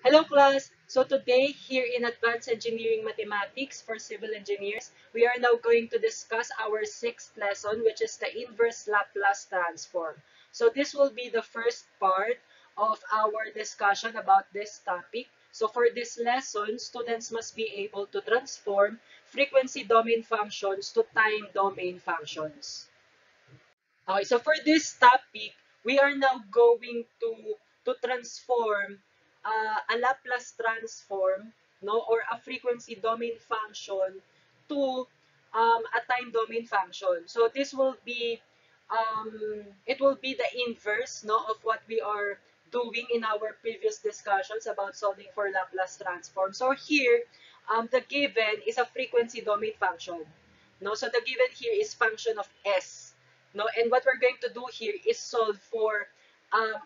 Hello class! So today, here in Advanced Engineering Mathematics for Civil Engineers, we are now going to discuss our sixth lesson, which is the inverse Laplace transform. So this will be the first part of our discussion about this topic. So for this lesson, students must be able to transform frequency domain functions to time domain functions. Okay, so for this topic, we are now going to transform a Laplace transform, no, or a frequency domain function to a time domain function. So this will be it will be the inverse, no, of what we are doing in our previous discussions about solving for Laplace transform. So here, the given is a frequency domain function. No, so the given here is function of s. No, and what we're going to do here is solve for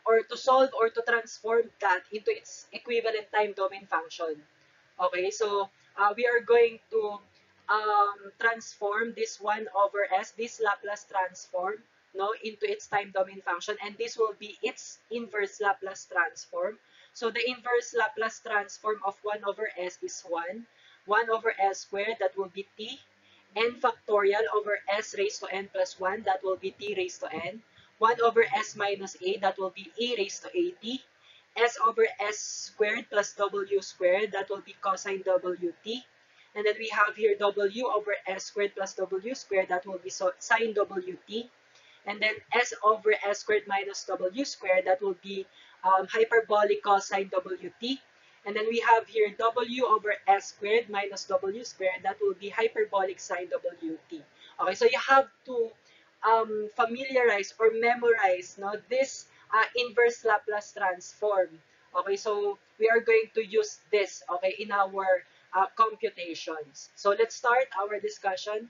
or to solve or to transform that into its equivalent time domain function. Okay, so we are going to transform this 1 over s, this Laplace transform, no, into its time domain function, and this will be its inverse Laplace transform. So the inverse Laplace transform of 1 over s is 1 over s squared, that will be t, n factorial over s raised to n plus 1, that will be t raised to n, 1 over s minus a, that will be a raised to at, s over s squared plus w squared, that will be cosine wt. And then we have here w over s squared plus w squared, that will be sine wt. And then s over s squared minus w squared, that will be hyperbolic cosine wt. And then we have here w over s squared minus w squared, that will be hyperbolic sine wt. Okay, so you have to familiarize or memorize, no, this inverse Laplace transform. Okay, so we are going to use this, okay, in our computations. So let's start our discussion.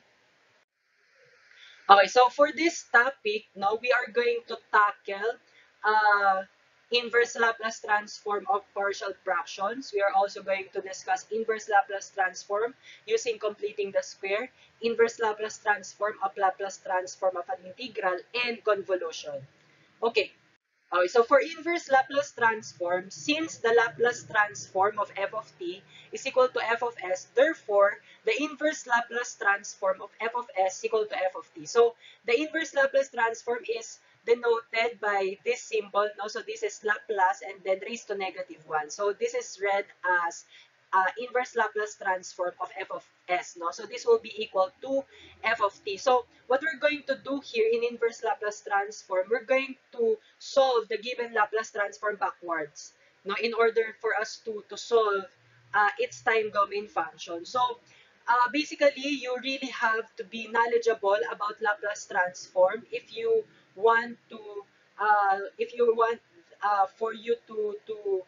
Okay, so for this topic, no, we are going to tackle uh, inverse Laplace transform of partial fractions. We are also going to discuss inverse Laplace transform using completing the square, inverse Laplace transform of Laplace transform of an integral, and convolution. Okay, okay, so for inverse Laplace transform, since the Laplace transform of f of t is equal to f of s, therefore, the inverse Laplace transform of f of s is equal to f of t. So, the inverse Laplace transform is denoted by this symbol, no? So, this is Laplace and then raised to -1. So, this is read as inverse Laplace transform of f of s, no? So, this will be equal to f of t. So, what we're going to do here in inverse Laplace transform, we're going to solve the given Laplace transform backwards, no, in order for us to solve its time domain function. So basically, you really have to be knowledgeable about Laplace transform if you want for you to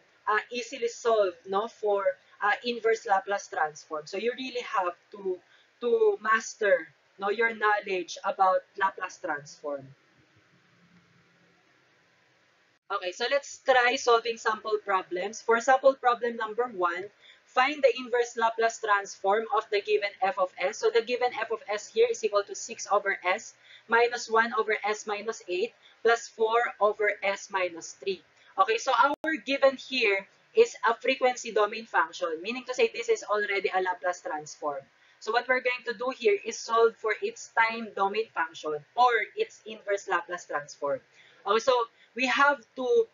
easily solve, no, for inverse Laplace transform. So you really have to master, no, your knowledge about Laplace transform. Okay, so let's try solving sample problems. For sample problem number 1, find the inverse Laplace transform of the given f of s. So the given f of s here is equal to 6 over s minus 1 over s minus 8 plus 4 over s minus 3. Okay, so our given here is a frequency domain function, meaning to say this is already a Laplace transform. So what we're going to do here is solve for its time domain function or its inverse Laplace transform. Okay, so we have to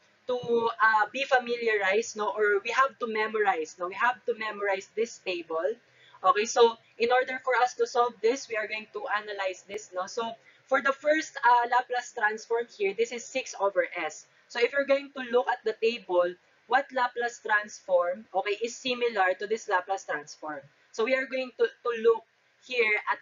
be familiarized, no, or we have to memorize, no, we have to memorize this table. Okay, so in order for us to solve this, we are going to analyze this, no. So for the first Laplace transform here, this is 6 over s. So if you're going to look at the table, what Laplace transform, okay, is similar to this Laplace transform? So we are going to look here at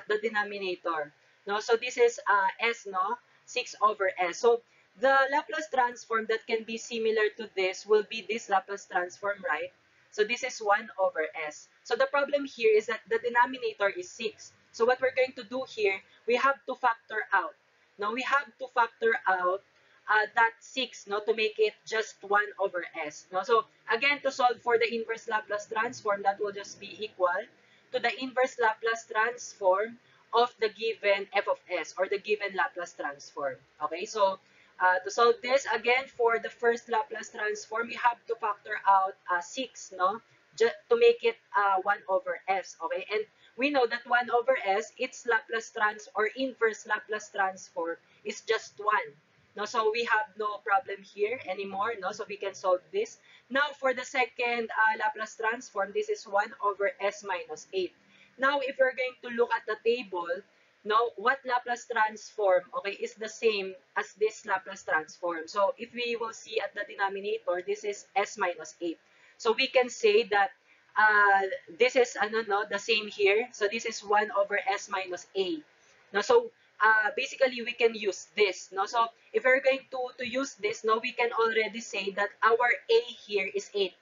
the denominator, no. So this is s, no, 6 over s. So the Laplace transform that can be similar to this will be this Laplace transform, right? So this is 1 over s. So the problem here is that the denominator is 6. So what we're going to do here, we have to factor out. Now we have to factor out that 6, no, to make it just 1 over s. No? So again, to solve for the inverse Laplace transform, that will just be equal to the inverse Laplace transform of the given f of s or the given Laplace transform. Okay, so To solve this, again, for the first Laplace transform, we have to factor out 6, no? To make it 1 over s, okay? And we know that 1 over s, its Laplace trans or inverse Laplace transform is just 1. No, so we have no problem here anymore, no? So we can solve this. Now, for the second Laplace transform, this is 1 over s minus 8. Now, if we're going to look at the table, no, what Laplace transform, okay, is the same as this Laplace transform. So if we will see at the denominator, this is s minus 8. So we can say that this is the same here. So this is 1 over s minus a. No, so basically we can use this. No, so if we're going to use this, no, we can already say that our a here is 8.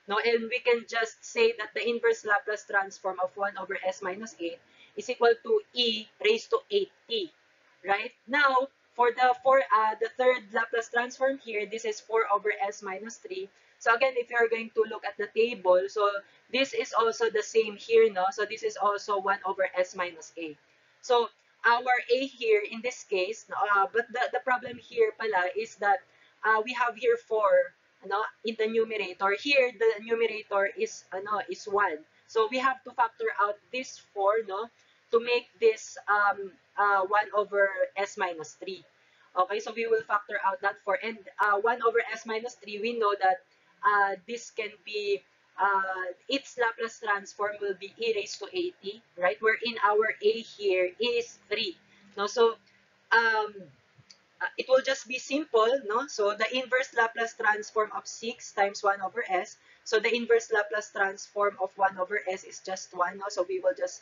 No, and we can just say that the inverse Laplace transform of 1 over s minus 8 is equal to e raised to 8t. Right? Now, for the third Laplace transform here, this is 4 over s minus 3. So again, if you're going to look at the table, so this is also the same here, no? So this is also 1 over s minus a. So our a here in this case, but the problem here pala is that we have here 4 in the numerator. Here the numerator is 1. So we have to factor out this 4 to make this 1 over s minus 3. Okay, so we will factor out that 4. And 1 over s minus 3, we know that this can be, its Laplace transform will be e raised to 80, right? Wherein our a here is 3. No, so um, it will just be simple, no? So the inverse Laplace transform of 6 times 1 over s. So the inverse Laplace transform of 1 over s is just 1, no? So we will just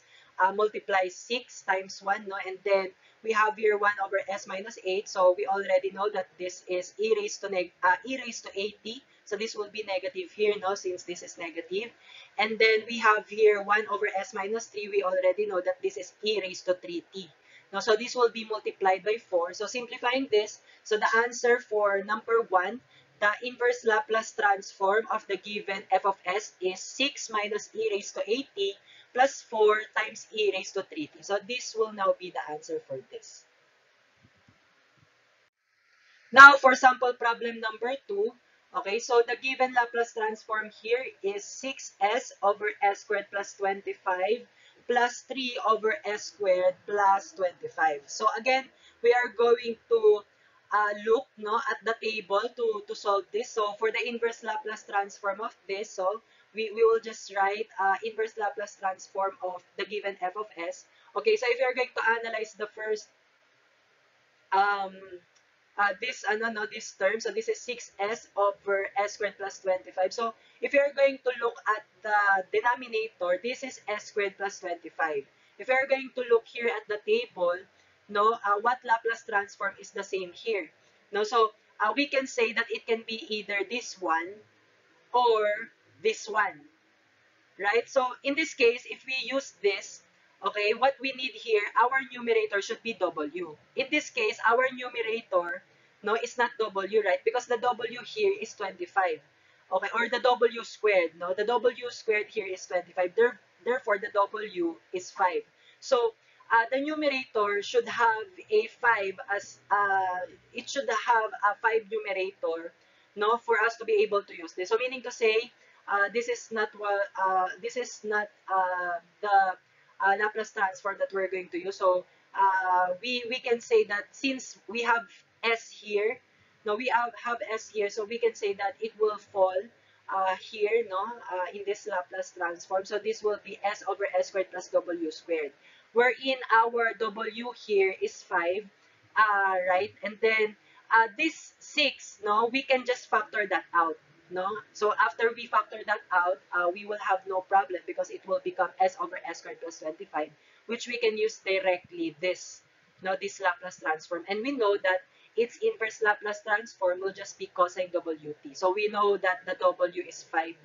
multiply 6 times 1, no? And then we have here 1 over s minus 8. So we already know that this is e raised to 80. So this will be negative here, no? Since this is negative. And then we have here 1 over s minus 3. We already know that this is e raised to 3t. No, so this will be multiplied by 4. So simplifying this, so the answer for number 1, the inverse Laplace transform of the given f of s is 6 minus e raised to 80 plus 4 times e raised to 3t. So this will now be the answer for this. Now for sample problem number 2, okay, so the given Laplace transform here is 6s over s squared plus 25 plus 3 over s squared plus 25. So again, we are going to look at the table to solve this. So for the inverse Laplace transform of this, so we will just write inverse Laplace transform of the given f of s. Okay, so if you're going to analyze the first um, this term, so this is 6s over s squared plus 25. So if you're going to look at the denominator, this is s squared plus 25. If you're going to look here at the table, what Laplace transform is the same here. So we can say that it can be either this one or this one. Right? So in this case, if we use this, okay, what we need here, our numerator should be w. In this case, our numerator, is not w, right? Because the w here is 25. Okay, or the w squared, the w squared here is 25. Therefore, the w is 5. So the numerator should have a 5 as, it should have a 5 numerator, for us to be able to use this. So meaning to say, this is not the Laplace transform that we're going to use. So we can say that since we have s here, have s here, so we can say that it will fall here, in this Laplace transform. So this will be s over s squared plus w squared, wherein our w here is 5, right? And then this 6, we can just factor that out. So after we factor that out, we will have no problem because it will become s over s squared plus 25, which we can use directly this Laplace transform. And we know that its inverse Laplace transform will just be cosine wt. So we know that the w is 5,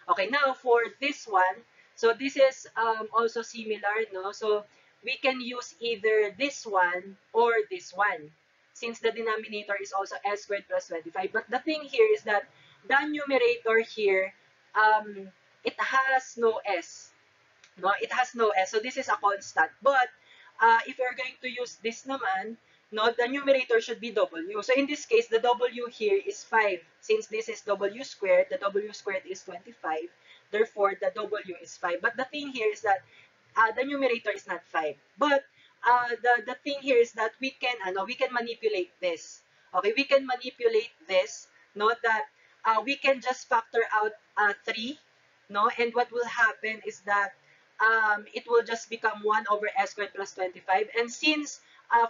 Okay, now for this one, so this is also similar, So we can use either this one or this one, since the denominator is also s squared plus 25. But the thing here is that the numerator here, it has no s. It has no s. So this is a constant. But if you're going to use this naman, no, the numerator should be w. So in this case, the w here is 5. Since this is w squared, the w squared is 25. Therefore, the w is 5. But the thing here is that the numerator is not 5. But the thing here is that we can manipulate this. Okay, we can manipulate this, no, that we can just factor out 3, no, and what will happen is that it will just become 1 over s squared plus 25. And since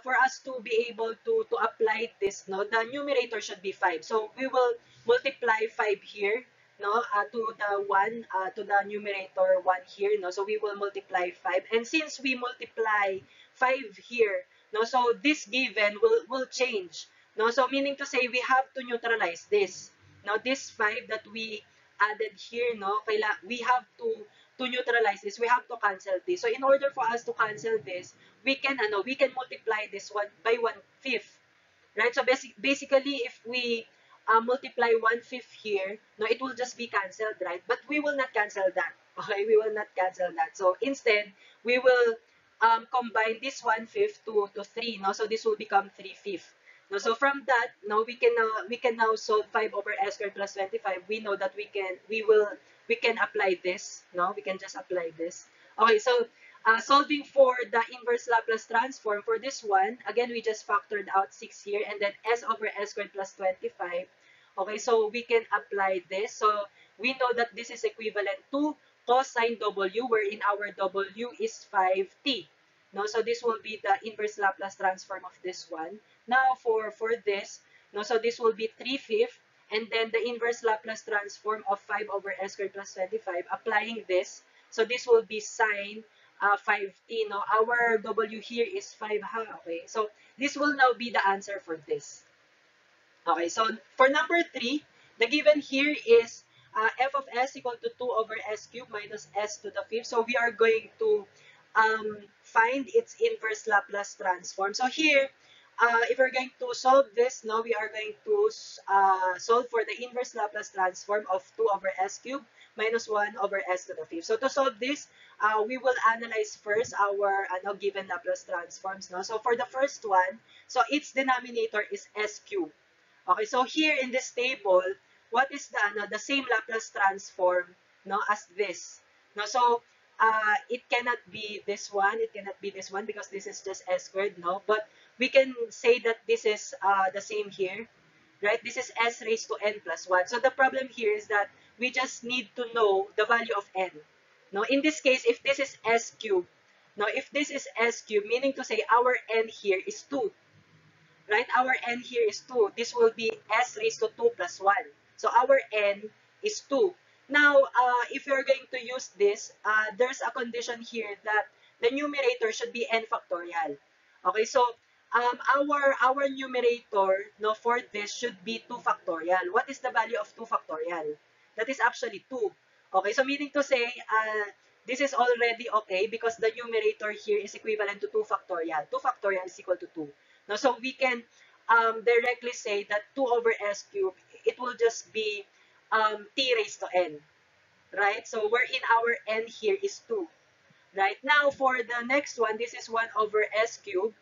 for us to be able to apply this, no, the numerator should be 5. So we will multiply 5 here, no, to the 1, to the numerator 1 here, no, so we will multiply 5. And since we multiply 5 here, no, so this given will change, no, so meaning to say we have to neutralize this. Now this 5 that we added here, no, we have to neutralize this, we have to cancel this. So in order for us to cancel this, we can multiply this one by 1/5, right? So basically, if we multiply 1/5 here, no, it will just be cancelled, right? But we will not cancel that. Okay, we will not cancel that. So instead, we will combine this 1/5 to 3, no? So this will become 3/5. No, so from that, no, we can now solve 5 over s squared plus 25. We know that we can apply this, no? We can just apply this. Okay, so solving for the inverse Laplace transform for this one, again, we just factored out 6 here, and then s over s squared plus 25. Okay, so we can apply this. So we know that this is equivalent to cosine w, wherein our w is 5t. No, so this will be the inverse Laplace transform of this one. Now for this, no, so this will be 3/5, and then the inverse Laplace transform of 5 over s squared plus 25, applying this. So this will be sine 5t. No, our w here is 5, okay? So this will now be the answer for this. Okay, so for number 3, the given here is f of s equal to 2 over s cubed minus s to the 5th. So we are going to find its inverse Laplace transform. So here, if we're going to solve this, now we are going to solve for the inverse Laplace transform of 2 over s cubed minus 1 over s to the 5th. So to solve this, we will analyze first our given Laplace transforms. No? So for the first one, so its denominator is s cubed. Okay, so here in this table, what is the same Laplace transform, no, as this? No, so it cannot be this one, it cannot be this one because this is just s squared, no? But we can say that this is the same here, right? This is s raised to n plus 1. So the problem here is that we just need to know the value of n. No, in this case, if this is s cubed, no, if this is s cubed, meaning to say our n here is 2. Right? Our n here is 2. This will be s raised to 2 plus 1. So our n is 2. Now, if you're going to use this, there's a condition here that the numerator should be n factorial. Okay, so our numerator, no, for this should be 2 factorial. What is the value of 2 factorial? That is actually 2. Okay, so meaning to say, this is already okay because the numerator here is equivalent to 2 factorial. 2 factorial is equal to 2. Now, so we can directly say that 2 over s cubed, it will just be t raised to n, right? So wherein our n here is 2, right? Now, for the next one, this is 1 over s cubed.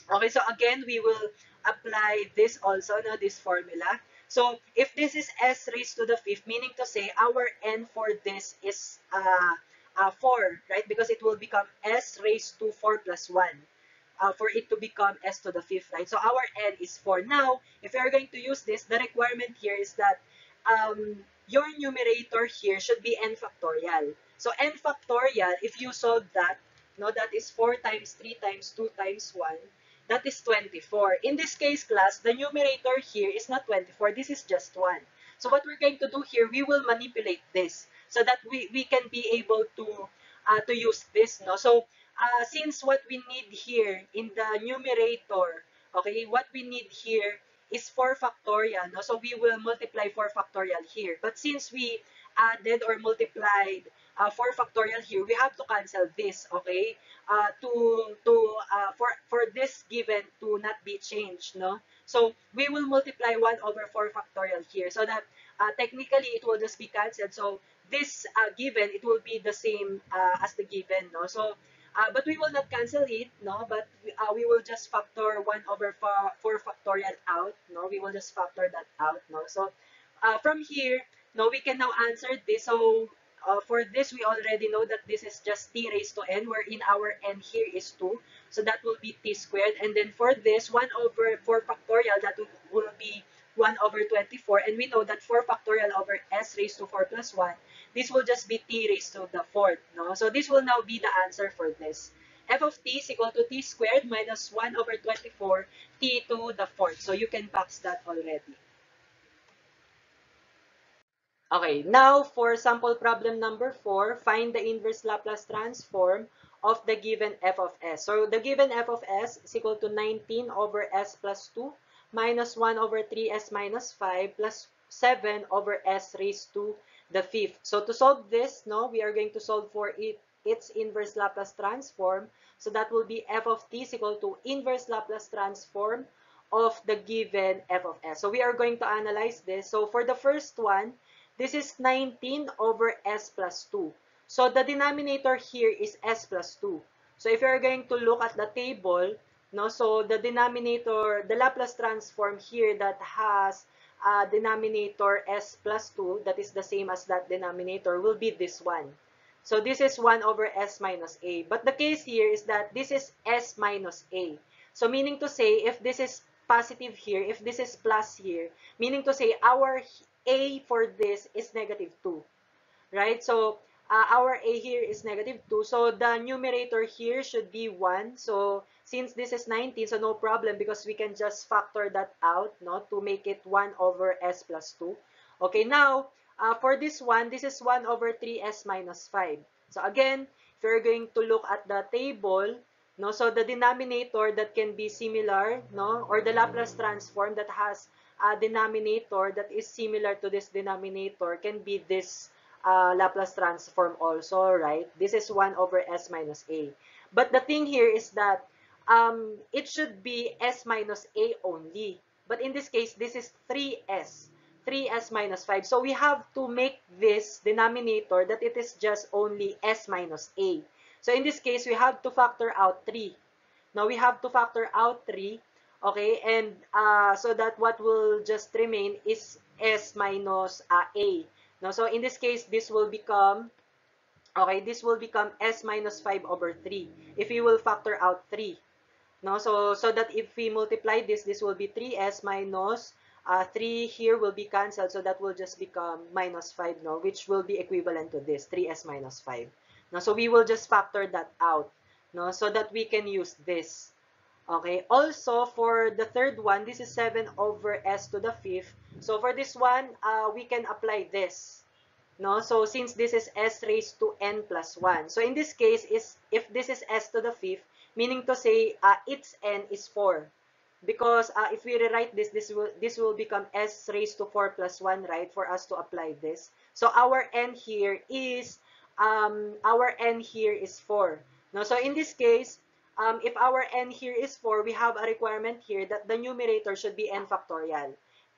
Okay, so again, we will apply this also, no, this formula. So if this is s raised to the 5th, meaning to say our n for this is 4, right? Because it will become s raised to 4 plus 1. For it to become s to the 5th, right? So our n is 4. Now, if you are going to use this, the requirement here is that your numerator here should be n factorial. So n factorial, if you solve that, no, that is 4 times 3 times 2 times 1, that is 24. In this case, class, the numerator here is not 24. This is just 1. So what we're going to do here, we will manipulate this so that we can be able to use this, no? So since what we need here in the numerator, okay, what we need here is 4 factorial, no? So we will multiply 4 factorial here. But since we added or multiplied 4 factorial here, we have to cancel this, okay? For this given to not be changed, no? So we will multiply 1 over 4 factorial here so that technically it will just be cancelled. So this given, it will be the same as the given, no? So but we will not cancel it, no? But we will just factor 1 over 4 factorial out, no? We will just factor that out, no? So from here, no, we can now answer this. So for this, we already know that this is just t raised to n, wherein our n here is 2. So that will be t squared. And then for this, 1 over 4 factorial, that will be 1 over 24. And we know that 4 factorial over s raised to 4 plus 1, this will just be t raised to the fourth. No? So this will now be the answer for this. F of t is equal to t squared minus 1 over 24 t to the fourth. So you can box that already. Okay, now for sample problem number 4, find the inverse Laplace transform of the given f of s. So the given f of s is equal to 19 over s plus 2 minus 1 over 3s minus 5 plus 7 over s raised to the fifth. So to solve this, no, we are going to solve for its inverse Laplace transform. So that will be f of t is equal to inverse Laplace transform of the given f of s. So we are going to analyze this. So for the first one, this is 19 over s plus 2. So the denominator here is s plus 2. So if you're going to look at the table, no, so the denominator, the Laplace transform here that has denominator s plus 2, that is the same as that denominator, will be this one. So this is 1 over s minus a. But the case here is that this is s minus a. So meaning to say, if this is positive here, if this is plus here, meaning to say our a for this is negative 2, right? So our a here is negative 2. So the numerator here should be 1. So since this is 19, so no problem because we can just factor that out, no, to make it 1 over s plus 2. Okay, now for this one, this is 1 over 3s minus 5. So again, if you're going to look at the table, no, so the denominator that can be similar, no, or the Laplace transform that has a denominator that is similar to this denominator can be this Laplace transform also, right? This is 1 over s minus a. But the thing here is that it should be s minus a only. But in this case, this is 3s. 3s minus 5. So we have to make this denominator that it is just only s minus a. So in this case, we have to factor out 3. Now we have to factor out 3. Okay, and so that what will just remain is s minus a. Now, so in this case, this will become, okay, this will become s minus 5 over 3 if we will factor out 3. No, so that if we multiply this, this will be 3s minus 3 here will be cancelled, so that will just become minus 5, no, which will be equivalent to this 3s minus 5. No, so we will just factor that out, no, so that we can use this. Okay, also for the third one, this is 7 over s to the fifth. So for this one, we can apply this. No, so since this is s raised to n plus 1. So in this case, if this is s to the fifth, meaning to say its n is 4. Because if we rewrite this, this will become s raised to 4 plus 1, right, for us to apply this. So our n here is 4. No, so in this case, if our n here is 4, we have a requirement here that the numerator should be n factorial.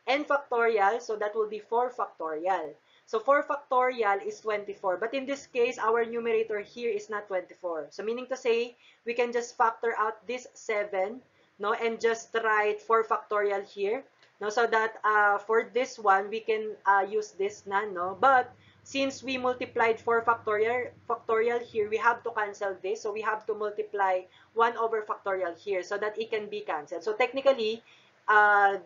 N factorial, so that will be 4 factorial. So 4 factorial is 24. But in this case, our numerator here is not 24. So meaning to say, we can just factor out this 7, no, and just write 4 factorial here. No, so that for this one, we can use this none, no. But since we multiplied 4 factorial here, we have to cancel this. So we have to multiply 1 over factorial here so that it can be cancelled. So technically,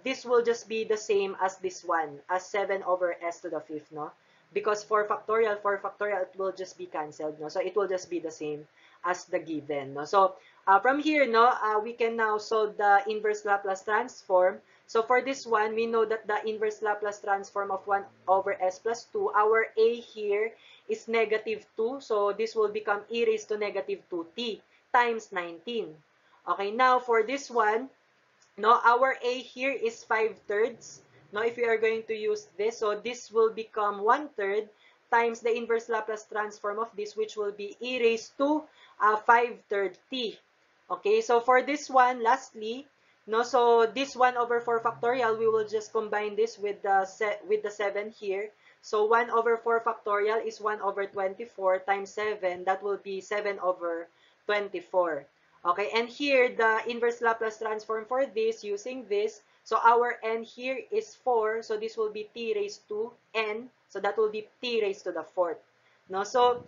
this will just be the same as this one, as 7 over s to the fifth, no? Because 4 factorial, it will just be cancelled, no? So it will just be the same as the given, no? So from here, no, we can now solve the inverse Laplace transform. So for this one, we know that the inverse Laplace transform of 1 over s plus 2, our a here is negative 2. So this will become e raised to negative 2t times 19. Okay, now for this one, no, our a here is 5/3. Now, if we are going to use this, so this will become 1/3 times the inverse Laplace transform of this, which will be e raised to 5/3 t. Okay, so for this one, lastly, no, so this 1 over 4 factorial, we will just combine this with the 7 here. So 1 over 4 factorial is 1 over 24 times 7. That will be 7 over 24. Okay, and here the inverse Laplace transform for this using this. So our n here is 4, so this will be t raised to n. So that will be t raised to the fourth. No, so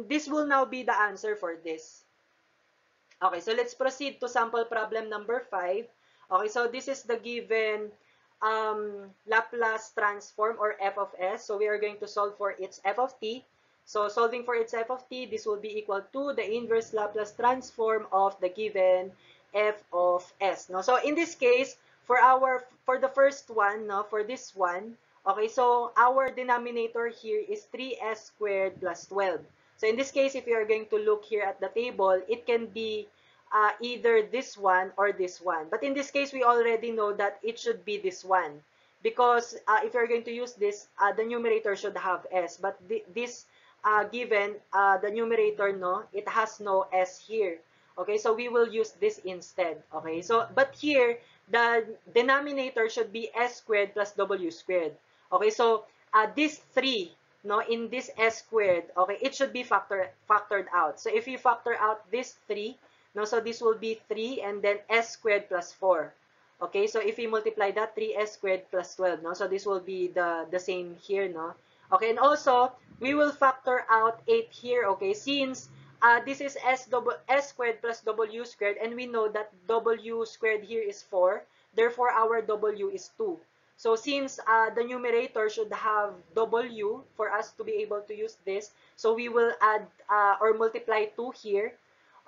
this will now be the answer for this. Okay, so let's proceed to sample problem number 5. Okay, so this is the given Laplace transform or f of s. So we are going to solve for its f of t. So solving for its f of t, this will be equal to the inverse Laplace transform of the given f of s. No? So in this case, for the first one, no, for this one, okay, so our denominator here is 3s squared plus 12. So in this case, if you are going to look here at the table, it can be either this one or this one. But in this case, we already know that it should be this one. Because if you're going to use this, the numerator should have s. But this given, the numerator, no, it has no s here. Okay, so we will use this instead. Okay, so, but here, the denominator should be s squared plus w squared. Okay, so this 3, no, in this s squared, okay, it should be factored out. So if you factor out this 3, no, so this will be 3 and then s squared plus 4. Okay, so if we multiply that, 3s squared plus 12, no, so this will be the same here, no. Okay, and also we will factor out 8 here. Okay, since this is s squared plus w squared, and we know that w squared here is 4, therefore our w is 2. So since the numerator should have w for us to be able to use this, so we will add or multiply 2 here.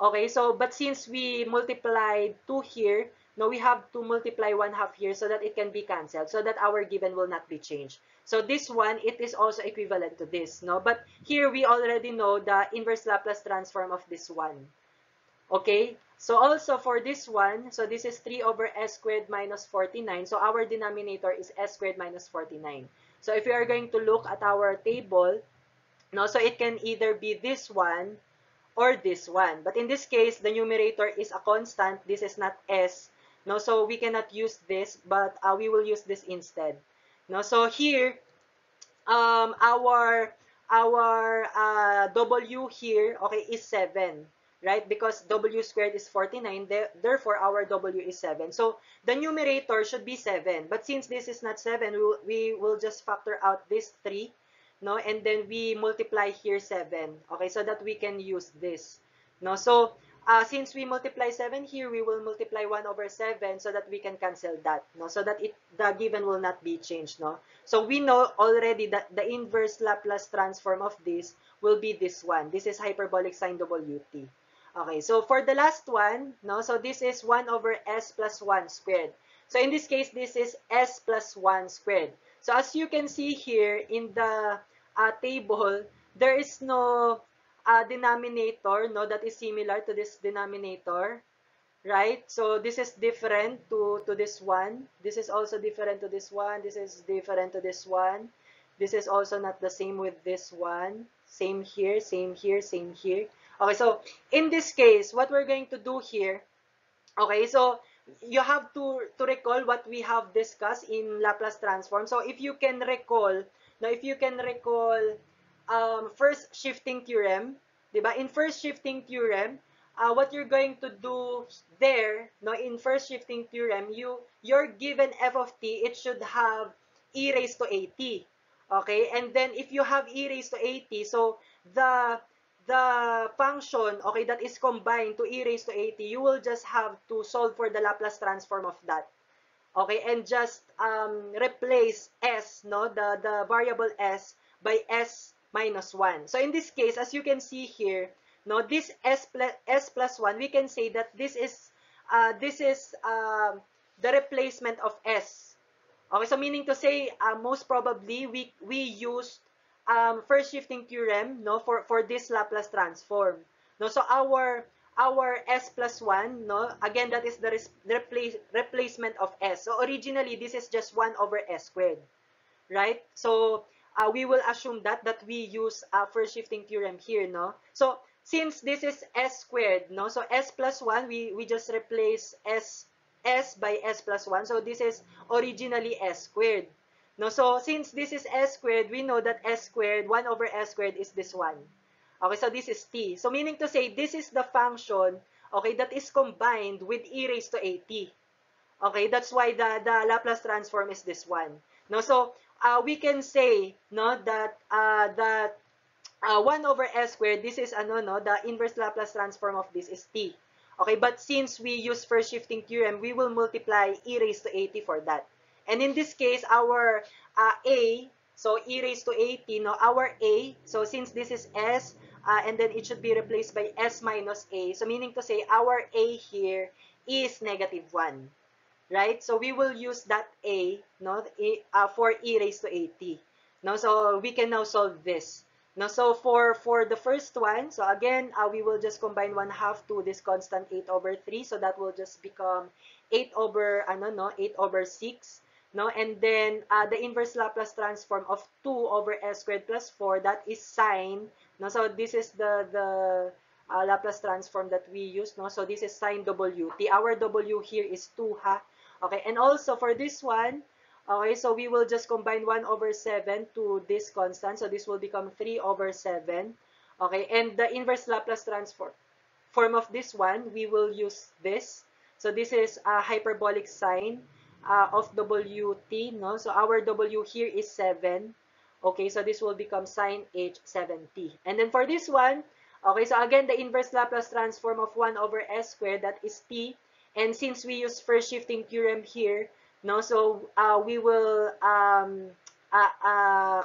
Okay, so but since we multiplied 2 here, now we have to multiply 1/2 here so that it can be cancelled, so that our given will not be changed. So this one, it is also equivalent to this, no? But here we already know the inverse Laplace transform of this one. Okay, so also for this one, so this is 3 over s squared minus 49. So our denominator is s squared minus 49. So if we are going to look at our table, no, so it can either be this one or this one. But in this case, the numerator is a constant. This is not s. No, so we cannot use this, but we will use this instead. No, so here, our w here, okay, is 7, right? Because w squared is 49, therefore our w is 7. So the numerator should be 7. But since this is not 7, we will just factor out this 3. No, and then we multiply here 7, okay, so that we can use this. No, so since we multiply 7 here, we will multiply 1 over 7 so that we can cancel that, no, so that the given will not be changed, no. So we know already that the inverse Laplace transform of this will be this one. This is hyperbolic sine wt. Okay, so for the last one, no, so this is 1 over s plus 1 squared. So in this case, this is s plus 1 squared. So as you can see here in the table, there is no denominator, no, that is similar to this denominator, right? So this is different to this one. This is also different to this one. This is different to this one. This is also not the same with this one. Same here, same here, same here. Okay, so in this case, what we're going to do here, okay, so you have to recall what we have discussed in Laplace transform. So if you can recall, now if you can recall first shifting theorem, diba? In first shifting theorem, what you're going to do there, no, in first shifting theorem, your given f of t, it should have e raised to at. Okay, and then if you have e raised to at, so the function, okay, that is combined to e raised to at, you will just have to solve for the Laplace transform of that. Okay, and just replace s, no, the variable s by s minus 1. So in this case, as you can see here, no, this s plus 1, we can say that this is the replacement of s. Okay, so meaning to say, most probably we used first shifting theorem, no, for this Laplace transform. No, so our s plus 1, no, again, that is the replacement of s. So originally, this is just 1 over s squared, right? So we will assume that we use first shifting theorem here, no. So since this is s squared, no, so s plus 1, we just replace s by s plus 1. So this is originally s squared. No, so since this is s squared, we know that s squared, 1 over s squared is this one. Okay, so this is t. So meaning to say, this is the function, okay, that is combined with e raised to at. Okay, that's why the Laplace transform is this one. No, so we can say no that 1 over s squared, this is ano no, the inverse Laplace transform of this is t. Okay, but since we use first shifting theorem, we will multiply e raised to at for that. And in this case, our a, so e raised to at, no, our a, so since this is s, and then it should be replaced by s minus a, so meaning to say our a here is -1. Right? So we will use that a, no, for e raised to at. No, so we can now solve this. No, so for the first one, so again, we will just combine 1/2 to this constant 8 over 3, so that will just become 8 over ano no, 8 over 6. No, and then the inverse Laplace transform of 2 over s squared plus 4, that is sine. No, so this is the Laplace transform that we use. No, so this is sine w. Our w here is 2, ha. Okay, and also for this one, okay, so we will just combine 1 over 7 to this constant. So this will become 3 over 7. Okay, and the inverse Laplace transform form of this one, we will use this. So this is a hyperbolic sine of wt, no? So our w here is 7. Okay, so this will become sine h 7t. And then for this one, okay, so again, the inverse Laplace transform of 1 over s squared, that is t. And since we use first shifting theorem here, no, so we will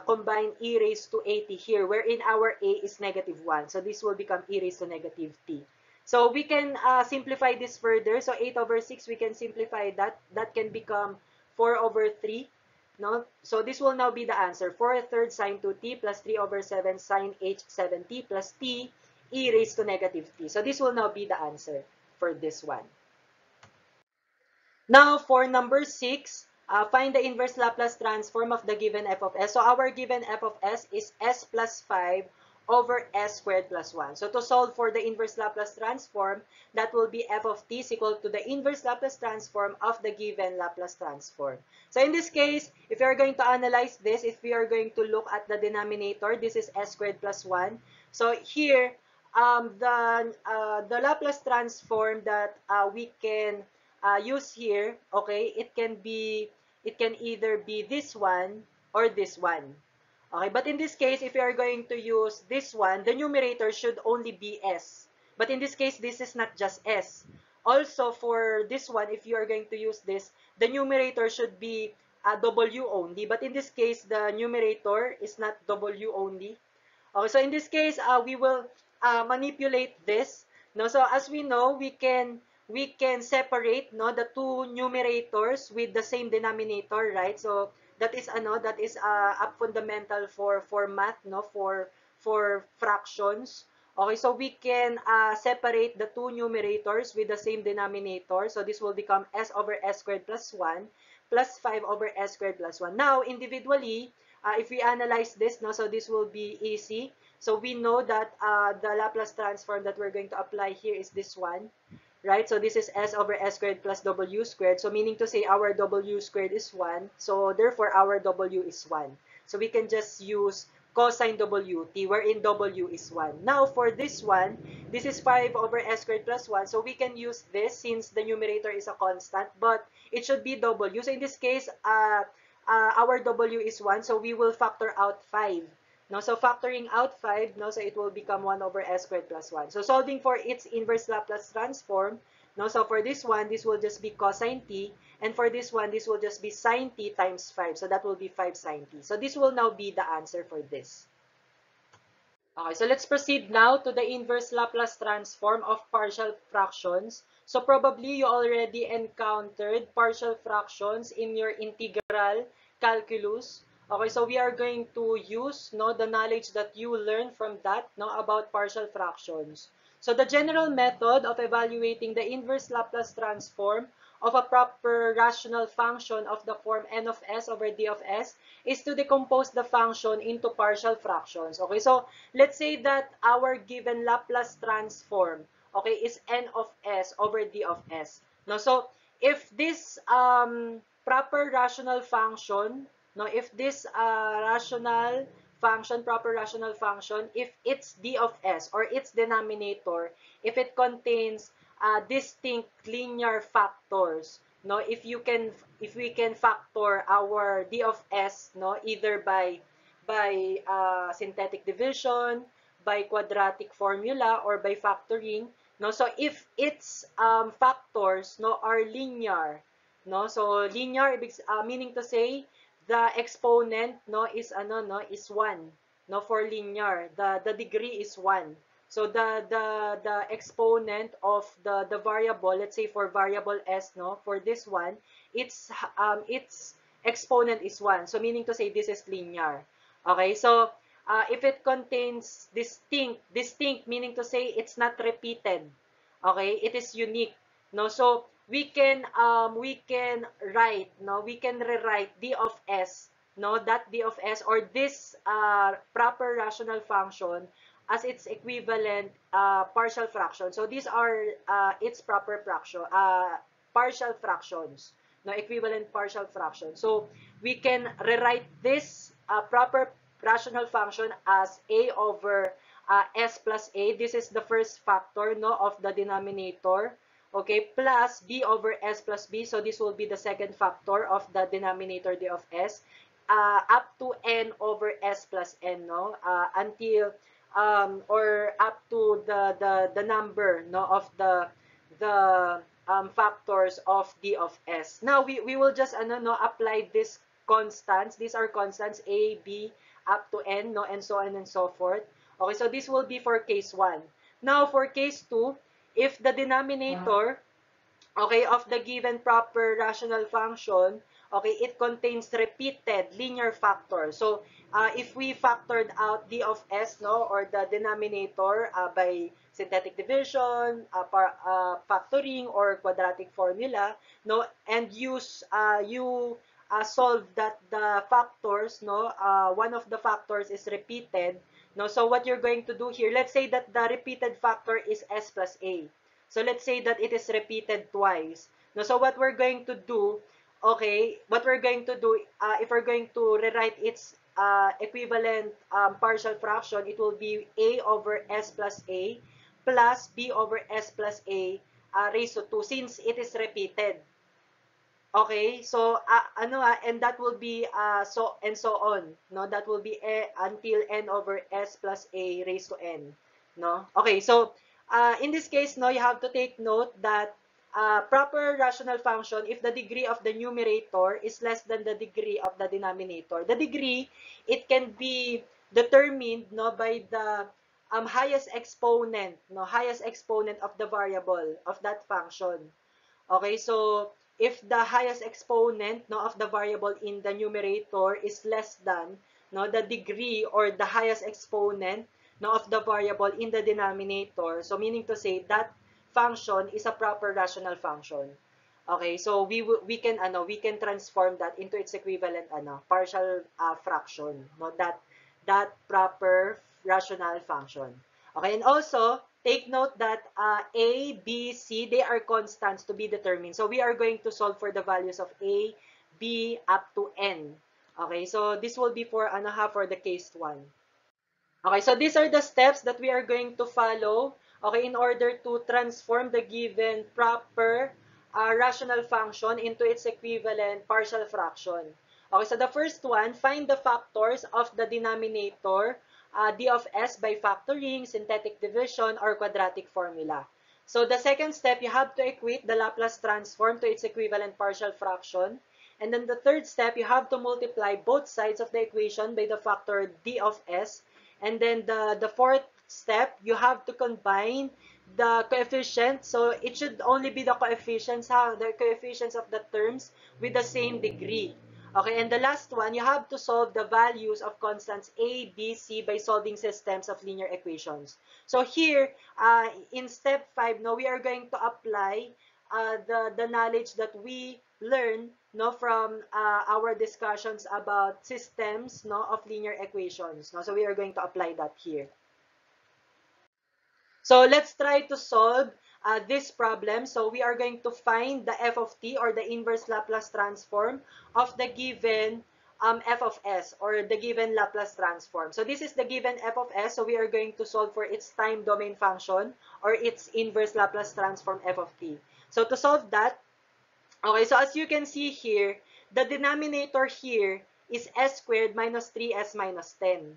combine e raised to at here, wherein our a is -1. So this will become e raised to -t. So we can simplify this further. So 8 over 6, we can simplify that. That can become 4 over 3. No? So this will now be the answer. 4/3 sine 2t plus 3 over 7 sine h 7t plus t e raised to -t. So this will now be the answer for this one. Now, for number 6, find the inverse Laplace transform of the given f of s. So our given f of s is s plus 5 over s squared plus 1. So to solve for the inverse Laplace transform, that will be f of t is equal to the inverse Laplace transform of the given Laplace transform. So in this case, if we are going to analyze this, if we are going to look at the denominator, this is s squared plus 1. So here, the Laplace transform that we can use here, okay, it can either be this one or this one. Okay, but in this case, if you are going to use this one, the numerator should only be s. But in this case, this is not just s. Also, for this one, if you are going to use this, the numerator should be w only. But in this case, the numerator is not w only. Okay, so in this case, we will manipulate this. No, so as we know, we can separate no the two numerators with the same denominator, right? So that is a fundamental for math, no, for fractions. Okay, so we can separate the two numerators with the same denominator. So this will become s over s squared plus 1 plus 5 over s squared plus 1. Now, individually, if we analyze this, no, so this will be easy. So we know that the Laplace transform that we're going to apply here is this one, right? So this is s over s squared plus w squared. So meaning to say our w squared is 1. So therefore, our w is 1. So we can just use cosine wt, wherein w is 1. Now, for this one, this is 5 over s squared plus 1. So we can use this since the numerator is a constant, but it should be w. So in this case, our w is 1. So we will factor out 5. No, so factoring out 5, no, so it will become 1 over s squared plus 1. So solving for its inverse Laplace transform, no, so for this one, this will just be cosine t, and for this one, this will just be sine t times 5. So that will be 5 sine t. So this will now be the answer for this. Okay, so let's proceed now to the inverse Laplace transform of partial fractions. So probably you already encountered partial fractions in your integral calculus. Okay, so we are going to use the knowledge that you learned from that about partial fractions. So the general method of evaluating the inverse Laplace transform of a proper rational function of the form n of s over d of s is to decompose the function into partial fractions. Okay, so let's say that our given Laplace transform, okay, is n of s over d of s. No, so if this proper rational function, no, if this rational function, proper rational function, if its d of s or its denominator, if it contains distinct linear factors, no, if we can factor our d of s, no, either by synthetic division, by quadratic formula, or by factoring, no. So if its factors, no, are linear, no, so linear meaning to say the exponent, no, is ano, no, is 1, no, for linear, the degree is 1. So the exponent of the variable, let's say for variable s, no, for this one, its exponent is 1. So meaning to say this is linear. Okay, so if it contains distinct meaning to say it's not repeated. Okay, it is unique. No, so we can write, no, we can rewrite d of s, no, that d of s or this proper rational function as its equivalent partial fraction. So these are its proper fraction, partial fractions, no, equivalent partial fraction. So we can rewrite this proper rational function as a over s plus a. This is the first factor, no, of the denominator. Okay, plus b over s plus b. So this will be the second factor of the denominator d of s, up to n over s plus n, no, until or up to the number, no, of the factors of d of s. Now we will just no, apply this constants. These are constants a, b, up to n, no, and so on and so forth. Okay, so this will be for case 1. Now for case 2, if the denominator, okay, of the given proper rational function, okay, it contains repeated linear factors. So if we factored out d of s, no, or the denominator by synthetic division, factoring, or quadratic formula, no, and you solve that the factors, no, one of the factors is repeated, no. So what you're going to do here, let's say that the repeated factor is s plus a. So let's say that it is repeated twice. No, so what we're going to do, okay, what we're going to do, if we're going to rewrite its equivalent partial fraction, it will be a over s plus a plus b over s plus a raised to 2, since it is repeated. Okay, so and that will be so and so on, no, that will be until n over s plus a raised to n, no. Okay, so in this case, no, you have to take note that proper rational function, if the degree of the numerator is less than the degree of the denominator, the degree, it can be determined, no, by the highest exponent, no, highest exponent of the variable of that function. Okay, so if the highest exponent, no, of the variable in the numerator is less than, no, the degree or the highest exponent, no, of the variable in the denominator, so meaning to say that function is a proper rational function. Okay, so we can transform that into its equivalent partial fraction, no, that proper rational function. Okay, and also take note that a, b, c, they are constants to be determined. So we are going to solve for the values of a, b, up to n. Okay, so this will be for for the case 1. Okay, so these are the steps that we are going to follow, okay, in order to transform the given proper rational function into its equivalent partial fraction. Okay, so the first one, find the factors of the denominator d of s by factoring, synthetic division, or quadratic formula. So the second step, you have to equate the Laplace transform to its equivalent partial fraction. And then the third step, you have to multiply both sides of the equation by the factor d of s. And then the fourth step, you have to combine the coefficients. So it should only be the coefficients, the coefficients of the terms with the same degree. Okay, and the last one, you have to solve the values of constants a, b, c by solving systems of linear equations. So here, in step 5, no, we are going to apply the knowledge that we learn, no, from our discussions about systems, no, of linear equations, no. So we are going to apply that here. So let's try to solve this problem. So we are going to find the f of t, or the inverse Laplace transform of the given f of s, or the given Laplace transform. So this is the given f of s, so we are going to solve for its time domain function or its inverse Laplace transform f of t. So to solve that, okay, so as you can see here, the denominator here is s squared minus 3s minus 10.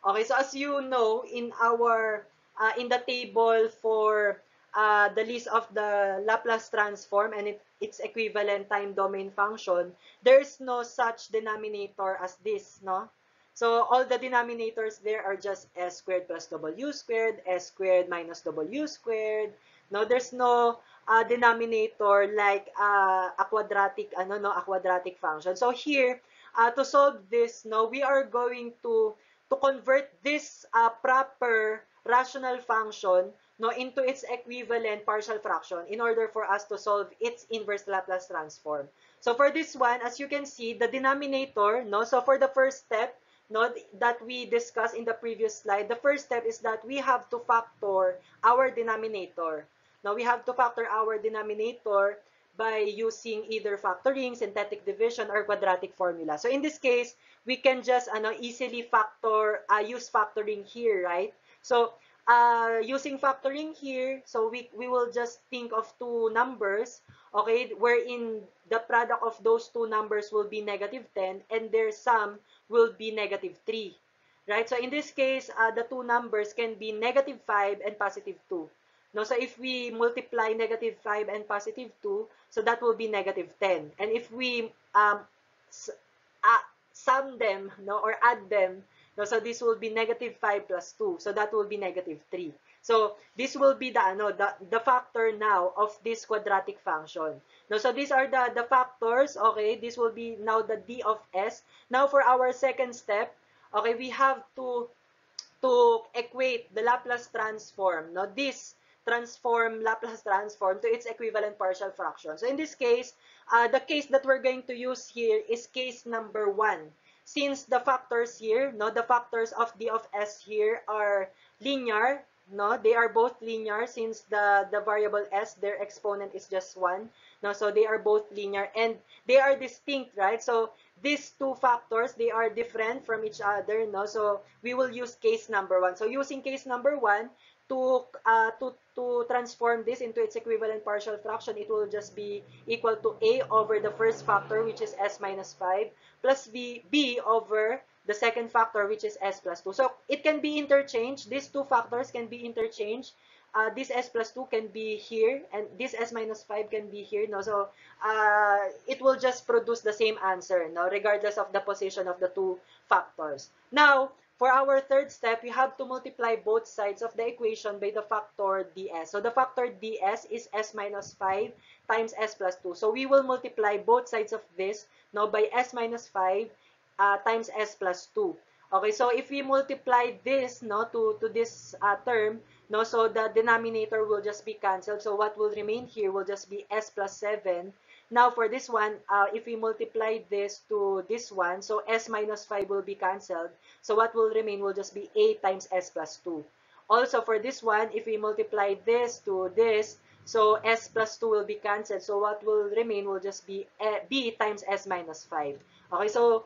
Okay, so as you know, in the table for the list of the Laplace transform and its equivalent time domain function, there's no such denominator as this, no? So all the denominators there are just s squared plus w squared, s squared minus w squared. No, there's no denominator like a quadratic a quadratic function. So here, to solve this, no, we are going to convert this proper rational function, no, into its equivalent partial fraction in order for us to solve its inverse Laplace transform. So for this one, as you can see, the denominator, no, so for the first step, no, that we discussed in the previous slide, the first step is that we have to factor our denominator. Now we have to factor our denominator by using either factoring, synthetic division, or quadratic formula. So in this case, we can just easily use factoring here, right? So using factoring here, so we will just think of two numbers, okay, wherein the product of those two numbers will be negative 10 and their sum will be negative 3, right? So in this case, the two numbers can be negative 5 and positive 2. No, so if we multiply negative 5 and positive 2, so that will be negative 10. And if we sum them, no, or add them, no, so this will be negative 5 plus 2. So that will be negative 3. So this will be the factor now of this quadratic function. No, so these are the factors, okay? This will be now the d of s. Now for our second step, okay, we have to equate the Laplace transform, no, this Laplace transform to its equivalent partial fraction. So in this case, the case that we're going to use here is case number 1. Since the factors here, no, the factors of d of s here are linear, no, they are both linear since the variable s, their exponent is just 1. No, so they are both linear and they are distinct, right? So these two factors, they are different from each other, no? So we will use case number 1. So using case number 1, to transform this into its equivalent partial fraction, it will just be equal to a over the first factor, which is s minus 5, plus b over the second factor, which is s plus 2. So it can be interchanged. These two factors can be interchanged. This s plus 2 can be here, and this s minus 5 can be here. No? So it will just produce the same answer, no? Regardless of the position of the two factors. Now, for our third step, we have to multiply both sides of the equation by the factor ds. So the factor ds is s minus 5 times s plus 2. So we will multiply both sides of this, no, by s minus 5 times s plus 2. Okay, so if we multiply this, no, to this term, no, so the denominator will just be cancelled. So what will remain here will just be s plus 7. Now for this one, if we multiply this to this one, so s minus 5 will be cancelled. So what will remain will just be a times s plus 2. Also for this one, if we multiply this to this, so s plus 2 will be cancelled. So what will remain will just be b times s minus 5. Okay, so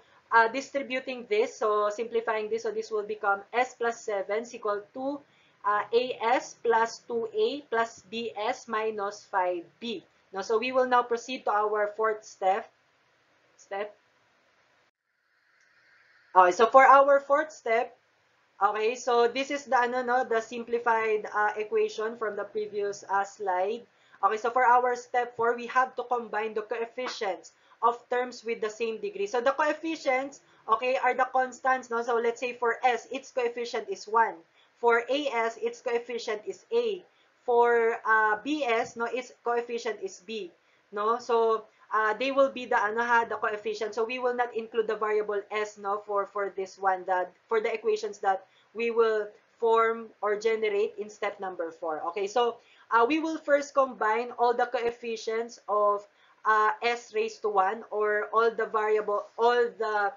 distributing this, so simplifying this, so this will become s plus 7 is equal to as plus 2a plus bs minus 5b. Now, so we will now proceed to our fourth step. Okay, so for our fourth step, okay, so this is the simplified equation from the previous slide. Okay, so for our step 4, we have to combine the coefficients of terms with the same degree. So the coefficients, okay, are the constants, no? So let's say for s, its coefficient is 1. For as, its coefficient is a. For bs, no, its coefficient is b. No, so they will be the coefficient. So we will not include the variable s, no, for this one, for the equations that we will form or generate in step number 4. Okay, so we will first combine all the coefficients of s raised to 1, or all the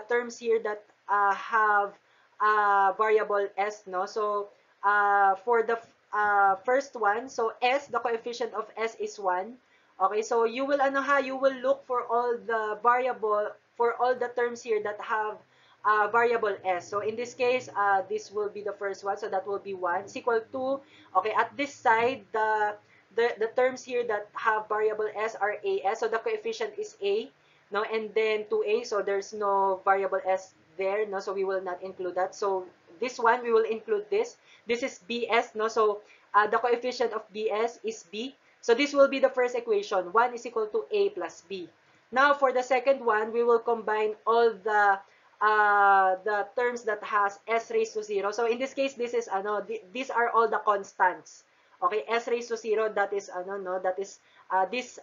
terms here that have variable s, no. So for the first one, so s, the coefficient of s is 1. Okay, so you will you will look for all the for all the terms here that have variable s. So in this case, this will be the first one. So that will be 1 is equal to, okay, at this side, the terms here that have variable s are as. So the coefficient is a, no, and then 2a. So there's no variable s there, no, so we will not include that. So this one, we will include this. This is bs, no, so the coefficient of bs is b. So this will be the first equation. 1 is equal to a plus b. Now, for the second one, we will combine all the terms that has s raised to 0. So in this case, this is these are all the constants. Okay, s raised to 0, that is this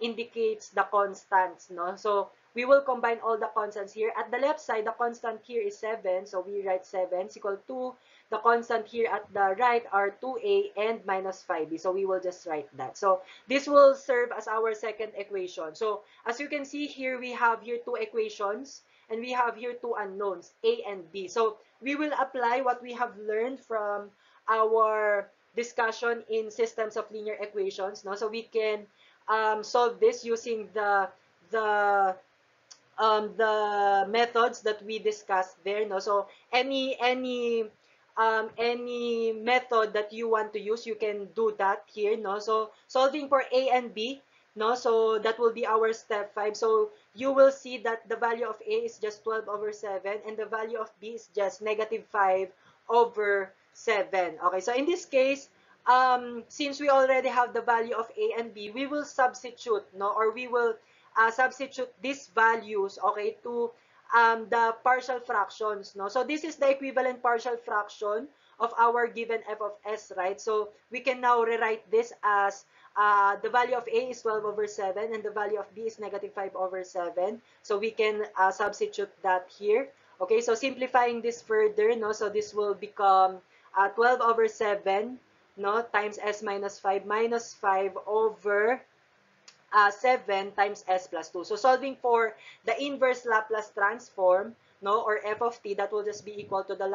indicates the constants, no? So we will combine all the constants here. At the left side, the constant here is 7, so we write 7 is equal to the constant here at the right are 2a and minus 5b. So we will just write that. So this will serve as our second equation. So as you can see here, we have here two equations and we have here two unknowns, a and b. So we will apply what we have learned from our discussion in systems of linear equations, no? So we can solve this using the methods that we discussed there, no? So any method that you want to use, you can do that here, no? So solving for a and b, no? So that will be our step 5. So you will see that the value of a is just 12 over 7 and the value of b is just negative 5 over 7. Okay, so in this case, since we already have the value of a and b, we will substitute, no, or we will substitute these values, okay, to the partial fractions, no. So this is the equivalent partial fraction of our given f of s, right? So we can now rewrite this as the value of a is 12 over 7 and the value of b is negative 5 over 7. So we can substitute that here. Okay, so simplifying this further, no, so this will become 12 over 7, no, times s minus 5 over 7 times s plus 2. So solving for the inverse Laplace transform, no, or f of t, that will just be equal to the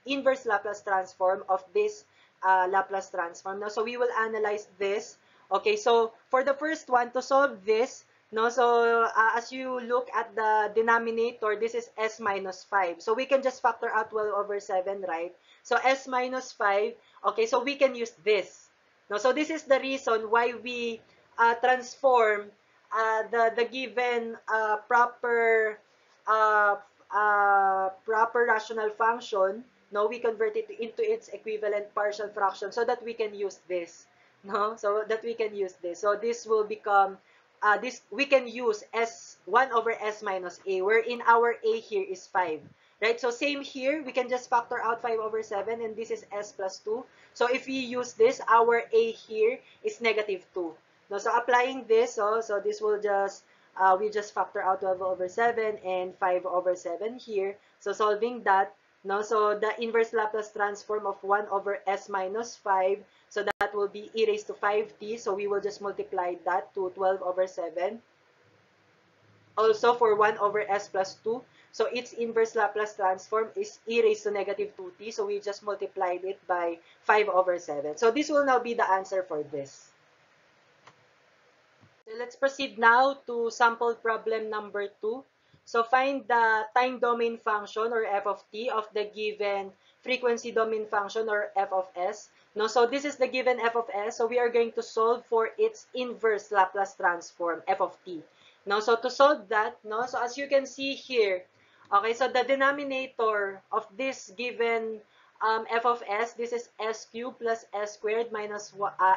inverse Laplace transform of this Laplace transform. Now, so we will analyze this. Okay, so for the first one, to solve this, no, so as you look at the denominator, this is s minus 5. So we can just factor out 12 over 7, right? So s minus 5, okay, so we can use this. No, so this is the reason why we transform the given proper rational function. No, we convert it into its equivalent partial fraction so that we can use this. No, so that we can use this. So this will become this, we can use s 1 over s minus a, wherein our a here is 5. Right, so same here, we can just factor out 5 over 7 and this is s plus 2. So if we use this, our a here is negative 2. No, so applying this, so this will just, we just factor out 12 over 7 and 5 over 7 here. So solving that, no, so the inverse Laplace transform of 1 over s minus 5, so that will be e raised to 5t. So we will just multiply that to 12 over 7. Also for 1 over s plus 2, so its inverse Laplace transform is e raised to negative 2t. So we just multiplied it by 5 over 7. So this will now be the answer for this. So let's proceed now to sample problem number 2. So find the time domain function or f of t of the given frequency domain function or f of s. No, so this is the given f of s. So we are going to solve for its inverse Laplace transform f of t. Now, so to solve that, no, so as you can see here, okay, so the denominator of this given f of s, this is s cubed plus s squared minus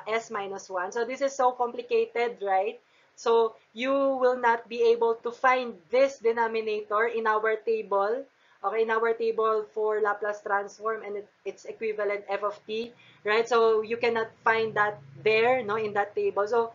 s minus 1. So this is so complicated, right? So you will not be able to find this denominator in our table, okay, in our table for Laplace transform and its equivalent f of t, right? So you cannot find that there, no, in that table. So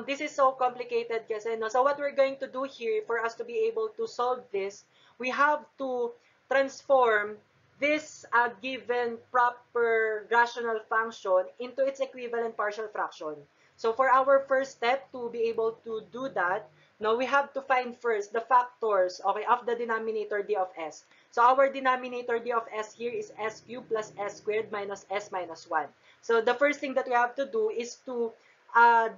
this is so complicated kasi, no? So what we're going to do here for us to be able to solve this, we have to transform this given proper rational function into its equivalent partial fraction. So for our first step to be able to do that, now we have to find first the factors, okay, of the denominator d of s. So our denominator d of s here is s cubed plus s squared minus s minus 1. So the first thing that we have to do is to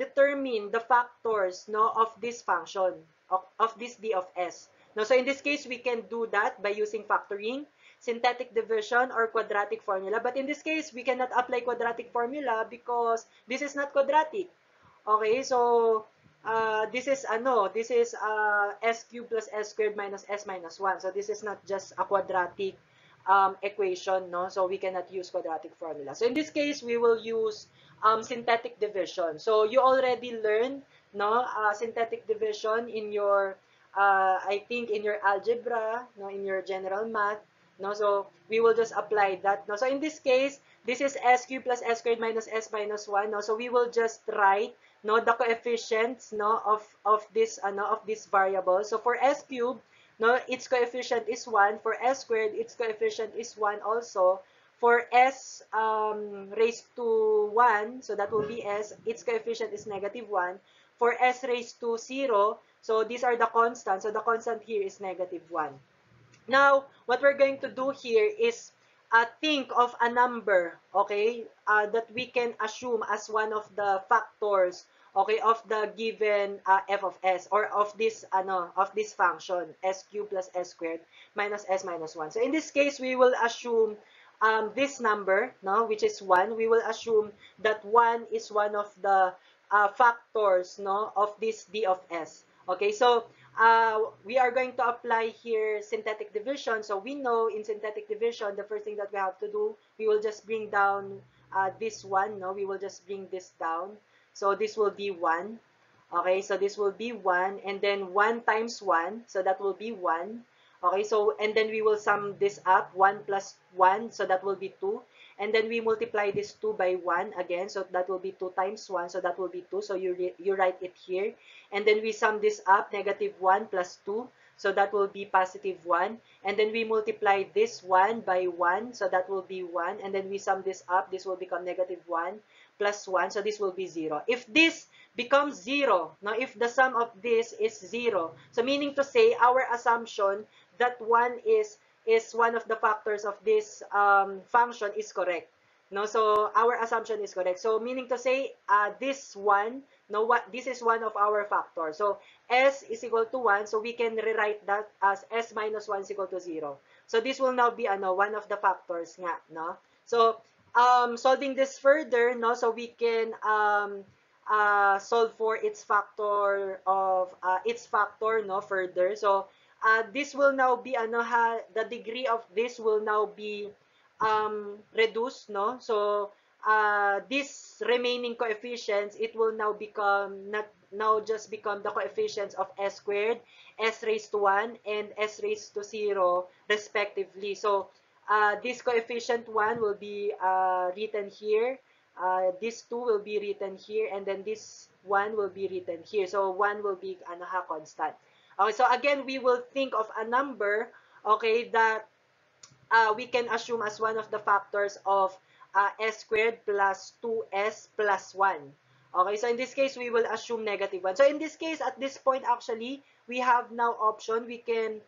determine the factors, no, of this function, of this d of s. No, so in this case, we can do that by using factoring, synthetic division, or quadratic formula. But in this case, we cannot apply quadratic formula because this is not quadratic. Okay, so this is s cubed plus s squared minus s minus 1. So this is not just a quadratic equation, no? So we cannot use quadratic formula. So in this case, we will use synthetic division. So you already learned, no, synthetic division in your, I think in your algebra, no, in your general math, no? So we will just apply that, no? So in this case, this is s cubed plus s squared minus s minus 1, no? So we will just write, no, the coefficients, no, of this variable. So for s cubed, no, its coefficient is 1. For s squared, its coefficient is 1 also. For s raised to 1, so that will be s, its coefficient is negative 1. For s raised to 0, so these are the constants. So the constant here is negative 1. Now, what we're going to do here is think of a number, okay, that we can assume as one of the factors, okay, of the given f of s, or of this function s cubed plus s squared minus s minus 1. So in this case, we will assume this number, no, which is 1. We will assume that 1 is one of the factors, no, of this d of s. Okay, so we are going to apply here synthetic division. So we know in synthetic division, the first thing that we have to do, we will just bring down this one, no? We will just bring this down. So this will be 1. Okay, so this will be 1, and then 1 times 1, so that will be 1. Okay, so, and then we will sum this up, 1 plus 1, so that will be 2. And then we multiply this 2 by 1 again, so that will be 2 times 1, so that will be 2. So you write it here. And then we sum this up, negative 1 plus 2, so that will be positive 1. And then we multiply this 1 by 1, so that will be 1. And then we sum this up, this will become negative 1 plus 1, so this will be 0. If this becomes 0, now if the sum of this is 0, so meaning to say our assumption that 1 is one of the factors of this function is correct. No, so our assumption is correct. So meaning to say this one, no, this is one of our factors. So s is equal to 1, so we can rewrite that as s minus 1 is equal to 0. So this will now be one of the factors nga, no? So solving this further, no, so we can solve for its factor no, further. So this will now be the degree of this will now be reduced, no? So this remaining coefficients, it will now become just become the coefficients of s squared, s raised to 1, and s raised to 0 respectively. So this coefficient 1 will be written here, this 2 will be written here, and then this 1 will be written here. So 1 will be constant. Okay, so again, we will think of a number, okay, that we can assume as one of the factors of s squared plus 2s plus 1. Okay, so in this case, we will assume negative 1. So in this case, at this point, actually, we have now option. We can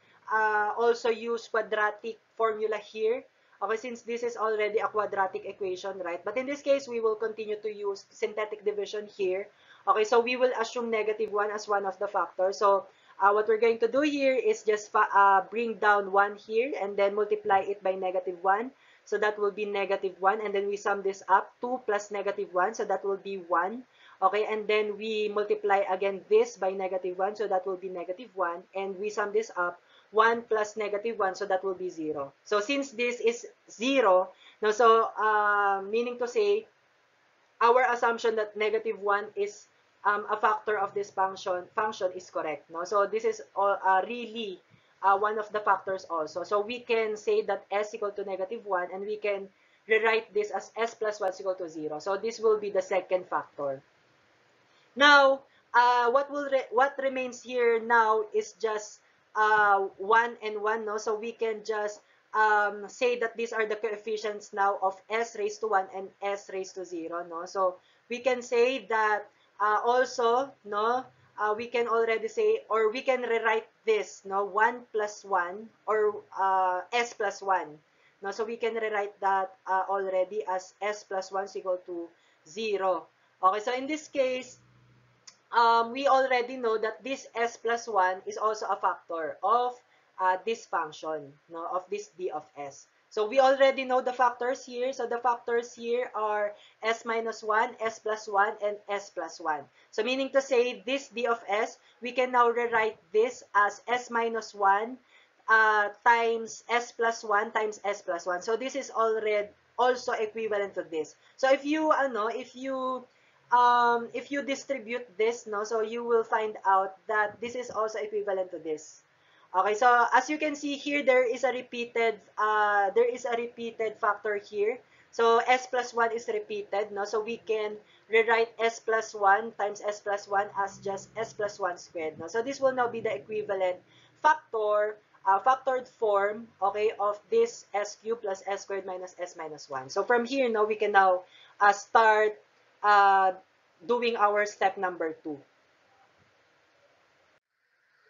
also use quadratic formula here. Okay, since this is already a quadratic equation, right? But in this case, we will continue to use synthetic division here. Okay, so we will assume negative 1 as one of the factors. So what we're going to do here is just bring down 1 here and then multiply it by negative 1. So that will be negative 1. And then we sum this up, 2 plus negative 1. So that will be 1. Okay, and then we multiply again this by negative 1. So that will be negative 1. And we sum this up, 1 plus negative 1. So that will be 0. So since this is 0, now, so meaning to say, our assumption that negative 1 is a factor of this function is correct, no? So this is really one of the factors also. So we can say that s equal to negative 1, and we can rewrite this as s plus 1 is equal to 0. So this will be the second factor. Now, what remains here now is just 1 and 1, no? So we can just say that these are the coefficients now of s raised to 1 and s raised to 0, no? So we can say that also, no, we can already say, or we can rewrite this, no, 1 plus 1, or s plus 1. No, so we can rewrite that already as s plus 1 is equal to 0. Okay, so in this case, we already know that this s plus 1 is also a factor of this function, no, of this d of s. So we already know the factors here. So the factors here are s minus 1, s plus 1, and s plus 1. So meaning to say this d of s, we can now rewrite this as s minus 1 times s plus 1 times s plus 1. So this is already also equivalent to this. So if you distribute this, no, so you will find out that this is also equivalent to this. Okay, so as you can see here, there is a repeated factor here. So s plus 1 is repeated, no? So we can rewrite s plus 1 times s plus 1 as just s plus 1 squared, no? So this will now be the equivalent factor, factored form, okay, of this s cubed plus s squared minus s minus 1. So from here, no, we can now start uh, doing our step number 2.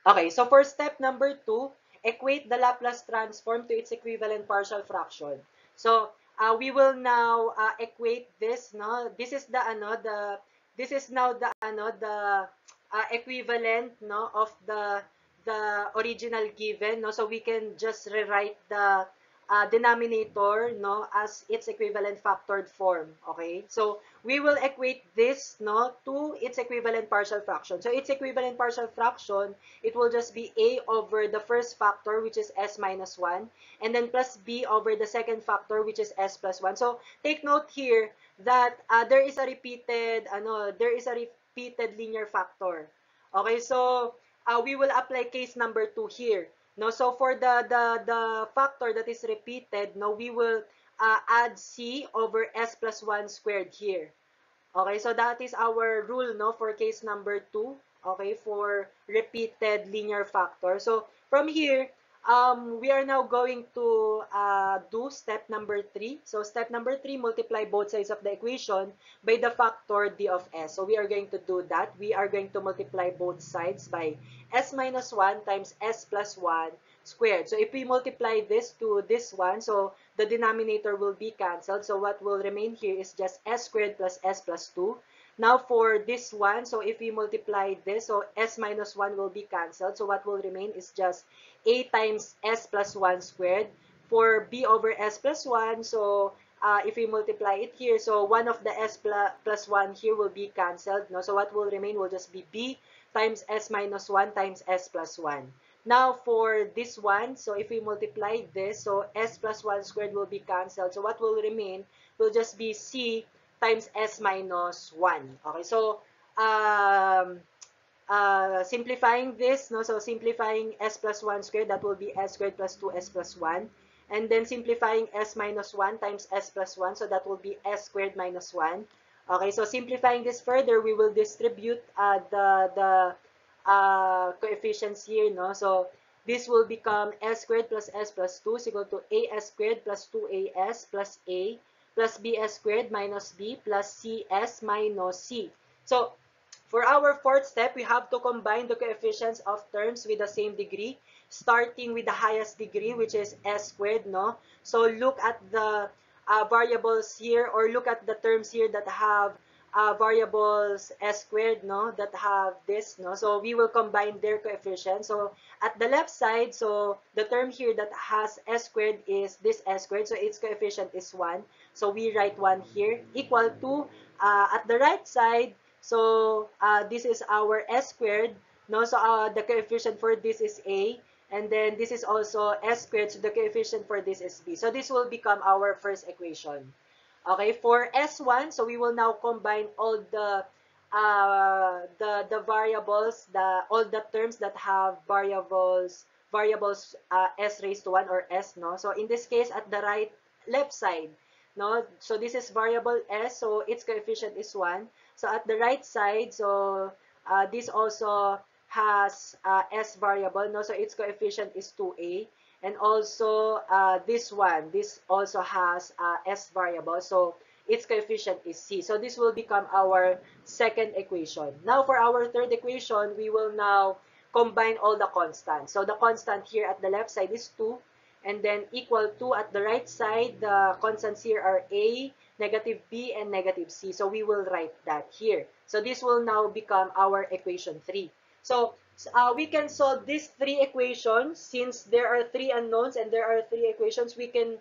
Okay, so for step number 2, equate the Laplace transform to its equivalent partial fraction. So we will now equate this, no? This is the this is now the equivalent, no, of the original given, no? So we can just rewrite the denominator, no, as its equivalent factored form. Okay, so we will equate this, no, to its equivalent partial fraction. So its equivalent partial fraction, it will just be a over the first factor, which is s minus 1, and then plus b over the second factor, which is s plus 1. So take note here that there is a repeated linear factor. Okay, so we will apply case number 2 here. No, so for the factor that is repeated, no, we will add c over s plus 1 squared here. Okay, so that is our rule, no, for case number 2, okay, for repeated linear factor. So from here, we are now going to do step number 3. So step number 3, multiply both sides of the equation by the factor d of s. So we are going to do that. We are going to multiply both sides by s minus 1 times s plus 1 squared. So if we multiply this to this one, so the denominator will be cancelled. So what will remain here is just s squared plus s plus 2. Now for this one, so if we multiply this, so s minus 1 will be cancelled. So what will remain is just a times s plus 1 squared. For b over s plus 1, so if we multiply it here, so one of the s plus 1 here will be cancelled. No? So what will remain will just be b times s minus 1 times s plus 1. Now, for this one, so if we multiply this, so s plus 1 squared will be cancelled. So what will remain will just be c times s minus 1. Okay, so simplifying this, no, so simplifying s plus 1 squared, that will be s squared plus 2s plus 1. And then simplifying s minus 1 times s plus 1, so that will be s squared minus 1. Okay, so simplifying this further, we will distribute the coefficients here, no? So this will become s squared plus s plus 2 is equal to as squared plus 2as plus a plus bs squared minus b plus cs minus c. So for our fourth step, we have to combine the coefficients of terms with the same degree, starting with the highest degree, which is s squared, no? So look at the variables here, or look at the terms here that have variables s squared, no, that have this, no, so we will combine their coefficients. So at the left side, so the term here that has s squared is this s squared, so its coefficient is 1, so we write 1 here, equal to at the right side, so this is our s squared, no, so the coefficient for this is a, and then this is also s squared, so the coefficient for this is b. So this will become our first equation. Okay, for S1, so we will now combine all the variables, all the terms that have variables s raised to 1 or s, no. So in this case, at the left side, no. So this is variable s, so its coefficient is 1. So at the right side, so this also has s variable, no. So its coefficient is 2a. And also this also has s variable, so its coefficient is c. So this will become our second equation. Now for our third equation, we will now combine all the constants. So the constant here at the left side is 2, and then equal to, at the right side, the constants here are a, negative b, and negative c. So we will write that here. So this will now become our equation 3. So we can solve these three equations. Since there are three unknowns and there are three equations, we can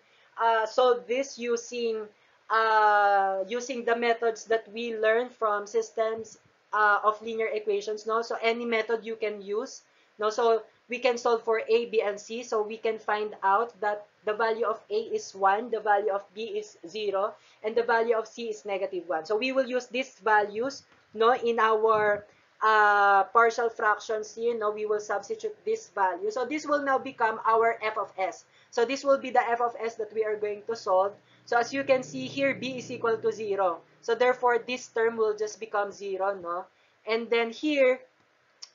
solve this using the methods that we learned from systems of linear equations. No, so any method you can use. No, so we can solve for a, b, and c. So we can find out that the value of a is 1, the value of b is 0, and the value of c is negative 1. So we will use these values, no, in our partial fractions here. No, we will substitute this value. So this will now become our f of s. So this will be the f of s that we are going to solve. So as you can see here, b is equal to 0. So therefore, this term will just become 0, no? And then here,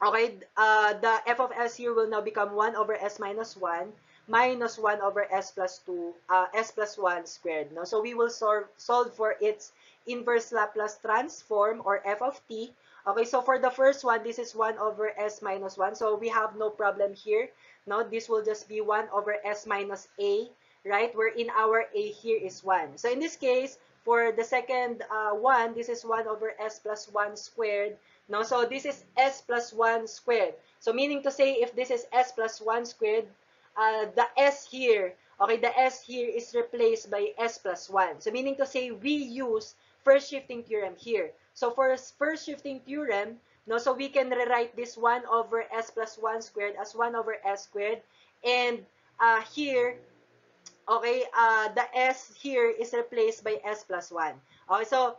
okay, the f of s here will now become 1 over s minus 1 minus 1 over s plus 2, s plus 1 squared. No? So we will solve for its inverse Laplace transform, or f of t. Okay, so for the first one, this is 1 over s minus 1. So we have no problem here. No, this will just be 1 over s minus a, right? Wherein our a here is 1. So in this case, for the second one, this is 1 over s plus 1 squared. No, so this is s plus 1 squared. So meaning to say, if this is s plus 1 squared, the s here, okay, the s here is replaced by s plus 1. So meaning to say, we use first shifting theorem here. So for first shifting theorem, no, so we can rewrite this 1 over s plus 1 squared as 1 over s squared. And here, okay, the s here is replaced by s plus 1. Okay, so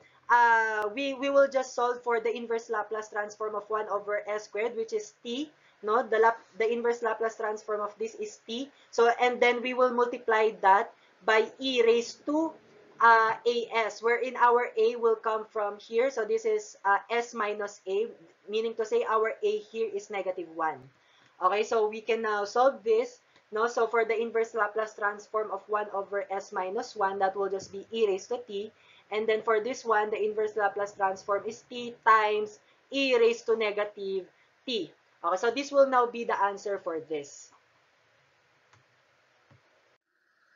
we will just solve for the inverse Laplace transform of 1 over s squared, which is t. No, the inverse Laplace transform of this is t. So, and then we will multiply that by e raised to as, wherein our a will come from here. So this is s minus a, meaning to say our a here is negative 1. Okay, so we can now solve this. No, so for the inverse Laplace transform of 1 over s minus 1, that will just be e raised to t. And then for this one, the inverse Laplace transform is t times e raised to negative t. Okay, so this will now be the answer for this.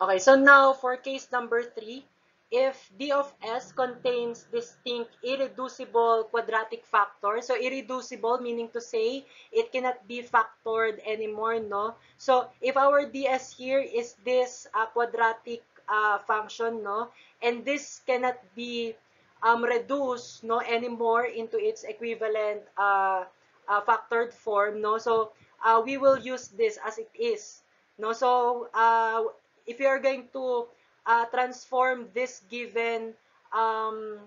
Okay, so now for case number 3, if d of s contains distinct irreducible quadratic factor, so irreducible meaning to say it cannot be factored anymore, no? So if our ds here is this quadratic function, no, and this cannot be reduced, no, anymore into its equivalent factored form, no? So we will use this as it is, no? So if you are going to transform this given um,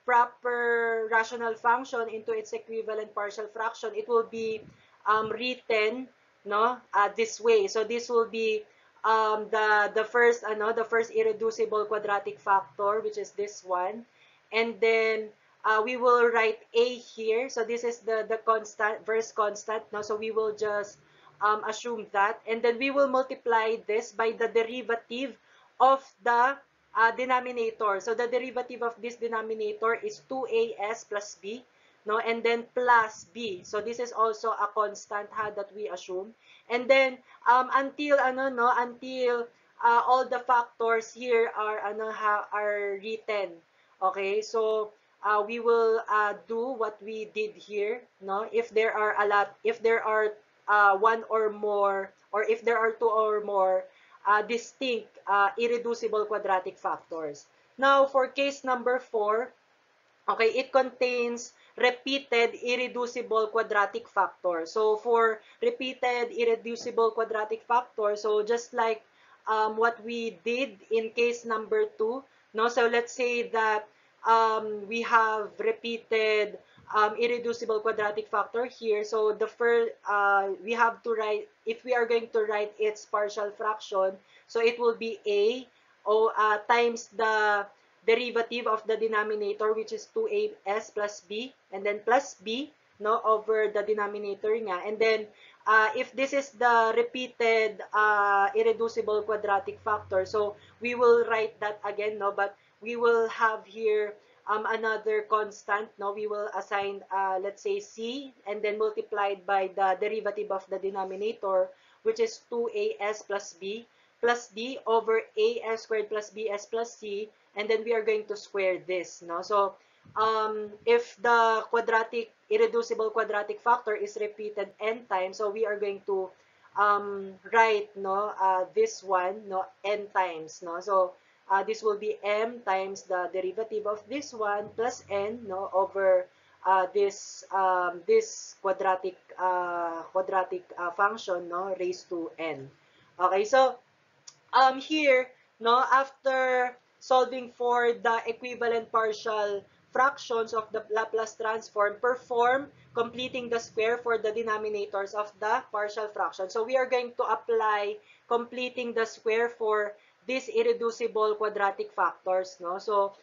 proper rational function into its equivalent partial fraction, it will be written, no, this way. So this will be the first irreducible quadratic factor, which is this one, and then we will write a here. So this is the constant, first constant, no? So we will just assume that, and then we will multiply this by the derivative of the denominator. So the derivative of this denominator is 2as plus b, no, and then plus b. So this is also a constant that we assume, and then until all the factors here are are written. Okay, so we will do what we did here, no? If there are if there are one or more, or if there are two or more distinct irreducible quadratic factors. Now, for case number 4, okay, it contains repeated irreducible quadratic factor. So for repeated irreducible quadratic factor, so just like what we did in case number 2, no? So let's say that we have repeated irreducible quadratic factor here. So the first, we have to write, if we are going to write its partial fraction, so it will be a times the derivative of the denominator, which is 2as plus b, and then plus b, no, over the denominator nga. And then if this is the repeated irreducible quadratic factor, so we will write that again, no, but we will have here another constant, no? We will assign let's say c, and then multiplied by the derivative of the denominator, which is 2as plus b. plus d over as squared plus bs plus c, and then we are going to square this, no? So if the irreducible quadratic factor is repeated n times, so we are going to write, no, this one, no, n times, no? So this will be m times the derivative of this one plus n, no, over this quadratic function, no, raised to n. Okay, so here, no, after solving for the equivalent partial fractions of the Laplace transform, perform completing the square for the denominators of the partial fraction. So we are going to apply completing the square for these irreducible quadratic factors, no? So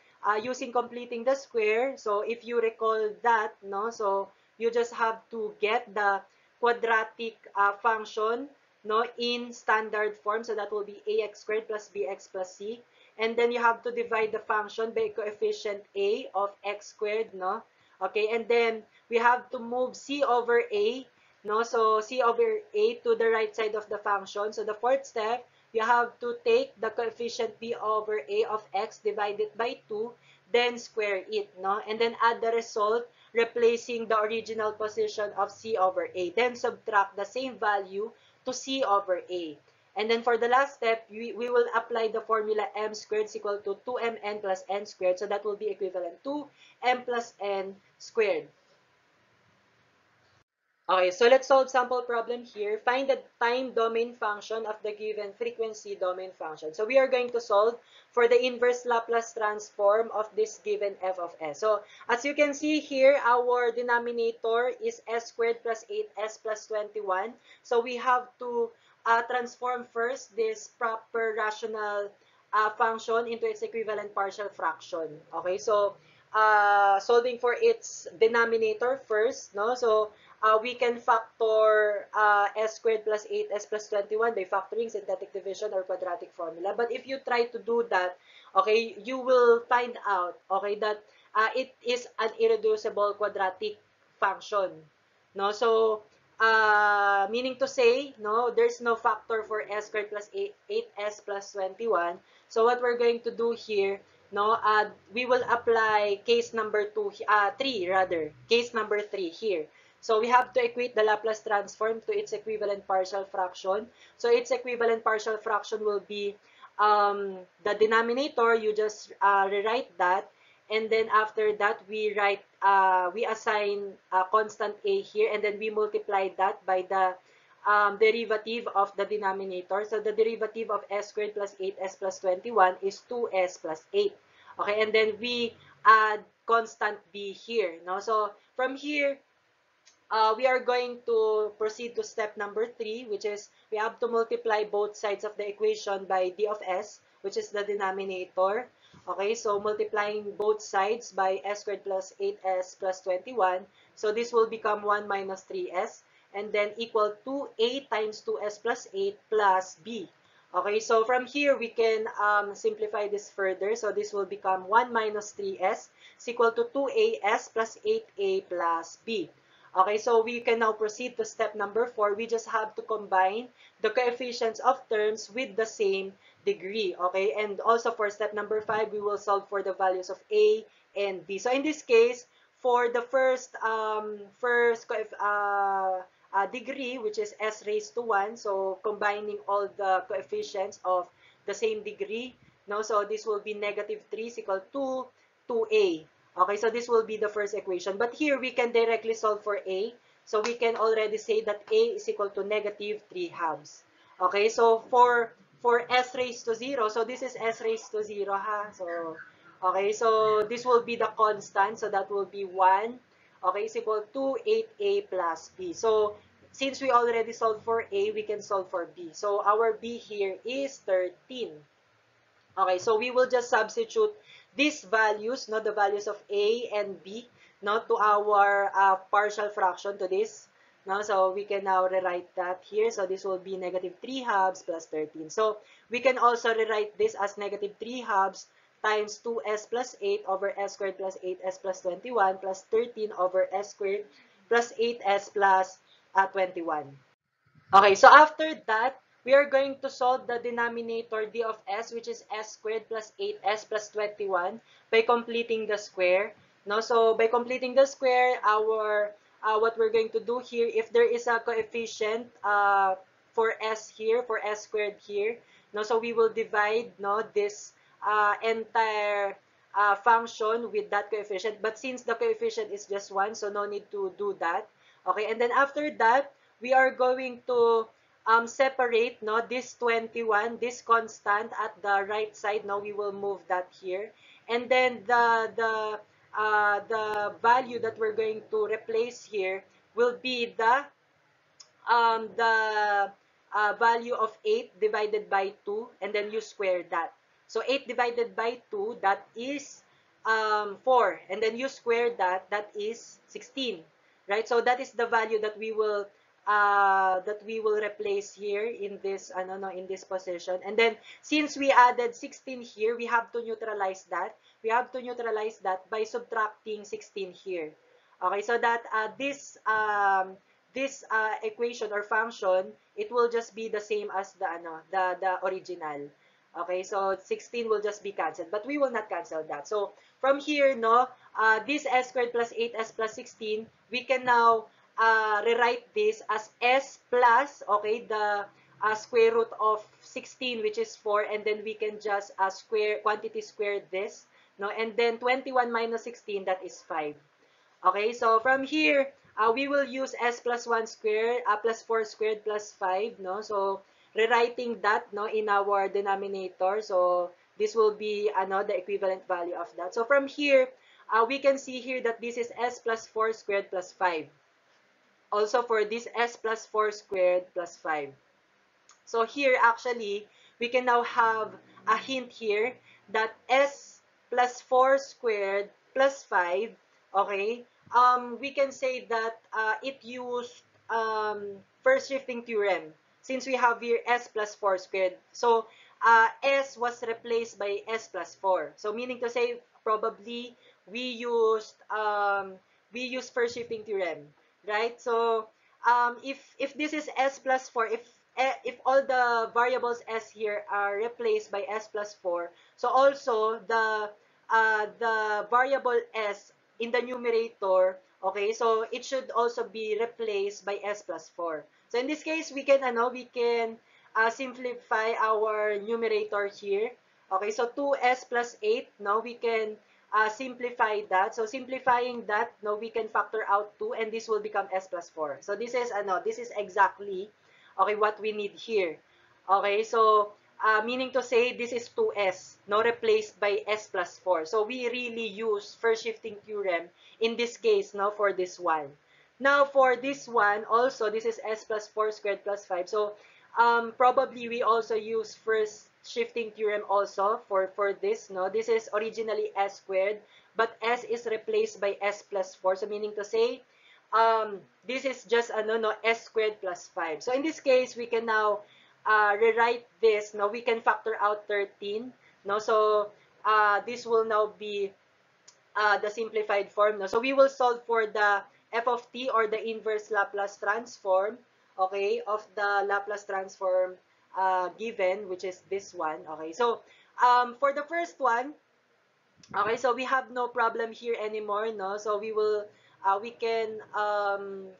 using completing the square, so if you recall that, no, so you just have to get the quadratic function, no, in standard form. So that will be ax squared plus bx plus c. And then you have to divide the function by coefficient a of x squared, no? Okay, and then we have to move c over a, no? So c over a to the right side of the function. So the fourth step, you have to take the coefficient b over a of x divided by 2, then square it, no? And then add the result, replacing the original position of c over a. Then subtract the same value to c over a. And then for the last step, we will apply the formula m squared is equal to 2mn plus n squared. So that will be equivalent to m plus n squared. Okay, so let's solve sample problem here. Find the time domain function of the given frequency domain function. So we are going to solve for the inverse Laplace transform of this given f of s. So as you can see here, our denominator is s squared plus 8s plus 21. So we have to transform first this proper rational function into its equivalent partial fraction. Okay, so solving for its denominator first, no? So we can factor s squared plus 8s plus 21 by factoring synthetic division or quadratic formula. But if you try to do that, okay, you will find out, okay, that it is an irreducible quadratic function, no? So meaning to say, no, there's no factor for s squared plus 8s plus 21. So what we're going to do here, no, we will apply case number 3 rather, case number 3 here. So we have to equate the Laplace transform to its equivalent partial fraction. So its equivalent partial fraction will be the denominator. You just rewrite that, and then after that we assign a constant a here, and then we multiply that by the derivative of the denominator. So the derivative of s squared plus 8s plus 21 is 2s plus 8. Okay, and then we add constant b here, no? So from here, we are going to proceed to step number 3, which is we have to multiply both sides of the equation by d of s, which is the denominator. Okay, so multiplying both sides by s squared plus 8s plus 21. So this will become 1 minus 3s, and then equal to a times 2s plus 8 plus b. Okay, so from here we can simplify this further. So this will become 1 minus 3s is equal to 2as plus 8a plus b. Okay, so we can now proceed to step number 4. We just have to combine the coefficients of terms with the same degree. Okay, and also for step number 5, we will solve for the values of a and b. So in this case, for the first degree, which is s raised to 1, so combining all the coefficients of the same degree, no, so this will be negative 3 is equal to 2a. Okay, so this will be the first equation. But here we can directly solve for a. So we can already say that a is equal to negative 3 halves. Okay, so for s raised to 0, so this is s raised to 0, ha? So, okay, so this will be the constant. So that will be 1. Okay, is equal to 8a plus b. So since we already solved for a, we can solve for b. So our b here is 13. Okay, so we will just substitute these values, no, the values of a and b, no, to our partial fraction to this. No, so we can now rewrite that here. So this will be negative 3 halves plus 13. So we can also rewrite this as negative 3 halves times 2s plus 8 over s squared plus 8s plus 21 plus 13 over s squared plus 8s plus 21. Okay, so after that, we are going to solve the denominator d of s, which is s squared plus 8s plus 21, by completing the square. No, so by completing the square, our what we're going to do here, if there is a coefficient for s here, for s squared here, no, so we will divide, no, this entire function with that coefficient. But since the coefficient is just 1, so no need to do that. Okay, and then after that, we are going to separate, no, this 21, this constant at the right side. No, we will move that here, and then the value that we're going to replace here will be the value of 8 divided by 2, and then you square that. So 8 divided by 2, that is 4, and then you square that, that is 16, right? So that is the value that we will replace here in this in this position. And then since we added 16 here, we have to neutralize that. We have to neutralize that by subtracting 16 here. Okay, so that this equation or function, it will just be the same as the original. Okay, so 16 will just be cancelled, but we will not cancel that. So from here, no, this s squared plus 8s plus 16, we can now rewrite this as s plus, okay, the square root of 16, which is 4, and then we can just quantity square this, no, and then 21 minus 16, that is 5. Okay, so from here, we will use s plus 1 squared plus 4 squared plus 5, no? So rewriting that, no, in our denominator. So this will be the equivalent value of that. So from here, we can see here that this is s plus 4 squared plus 5. Also for this s plus 4 squared plus 5. So here actually, we can now have a hint here that s plus 4 squared plus 5, okay, we can say that it used first shifting theorem, since we have here s plus 4 squared. So s was replaced by s plus 4. So meaning to say, probably we used first shifting theorem, right? So if this is s plus 4, if all the variables s here are replaced by s plus 4, so also the variable s in the numerator, okay, so it should also be replaced by s plus 4. So in this case, we can simplify our numerator here. Okay, so 2s plus 8, now we can simplify that. So simplifying that, now we can factor out 2, and this will become s plus 4. So this is exactly, okay, what we need here. Okay, so meaning to say, this is 2s, now replaced by s plus 4. So we really use first shifting theorem in this case, now for this one. Now for this one, also, this is s plus 4 squared plus 5. So probably we also use first shifting theorem also for this. No, this is originally s squared, but s is replaced by s plus 4. So meaning to say, this is just s squared plus 5. So in this case, we can now rewrite this. No, we can factor out 13. No, so this will now be the simplified form. No, so we will solve for the f of t, or the inverse Laplace transform, okay, of the Laplace transform given, which is this one. Okay, so for the first one, okay, so we have no problem here anymore, no? So we can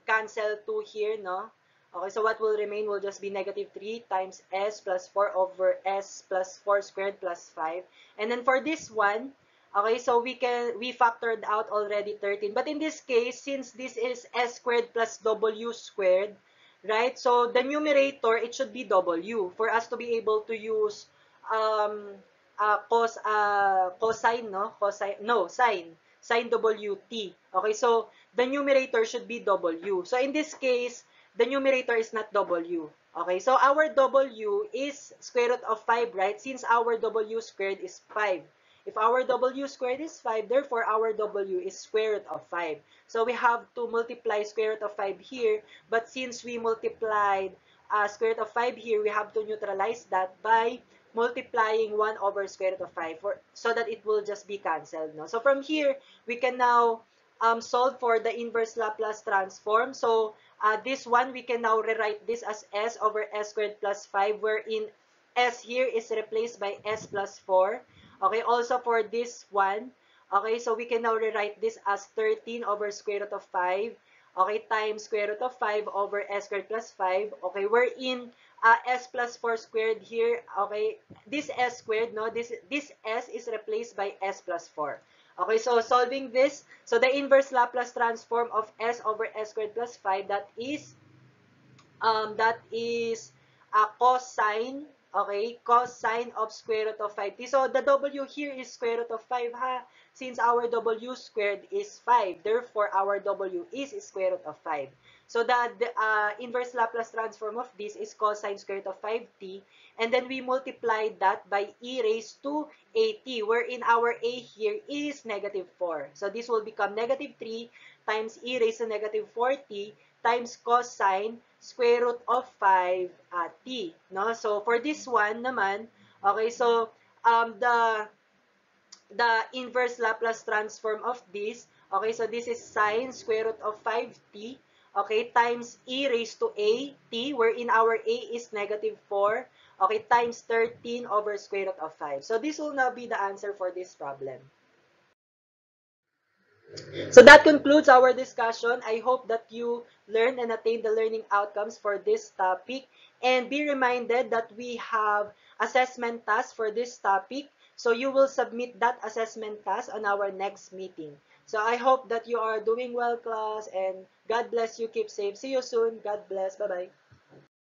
cancel 2 here, no? Okay, so what will remain will just be negative 3 times s plus 4 over s plus 4 squared plus 5. And then for this one, okay, so we factored out already 13. But in this case, since this is s squared plus w squared, right? So the numerator, it should be w for us to be able to use cosine, no? Cosine, no, sine wt. Okay, so the numerator should be w. So in this case, the numerator is not w. Okay, so our w is square root of 5, right? Since our w squared is 5. If our w squared is 5, therefore our w is square root of 5. So we have to multiply square root of 5 here, but since we multiplied square root of 5 here, we have to neutralize that by multiplying 1 over square root of 5 so that it will just be cancelled. No? So from here, we can now solve for the inverse Laplace transform. So this one, we can now rewrite this as s over s squared plus 5, wherein s here is replaced by s plus 4. Okay, also for this one, okay, so we can now rewrite this as 13 over square root of 5, okay, times square root of 5 over s squared plus 5, okay, wherein s plus 4 squared here, okay, this s squared, no, this s is replaced by s plus 4. Okay, so solving this, so the inverse Laplace transform of s over s squared plus 5, that is a cosine, okay, cosine of square root of 5t. So the w here is square root of 5, ha, since our w squared is 5, therefore our w is square root of 5. So the inverse Laplace transform of this is cosine square root of 5t, and then we multiply that by e raised to at, wherein our a here is negative 4. So this will become negative 3 times e raised to negative 4t times cosine square root of 5 t. No? So for this one naman, okay, so the inverse Laplace transform of this, okay, so this is sine square root of 5t, okay, times e raised to a t, wherein our a is negative 4, okay, times 13 over square root of 5. So this will now be the answer for this problem. So that concludes our discussion. I hope that you learned and attained the learning outcomes for this topic. And be reminded that we have assessment tasks for this topic. So you will submit that assessment task on our next meeting. So I hope that you are doing well, class, and God bless you. Keep safe. See you soon. God bless. Bye-bye.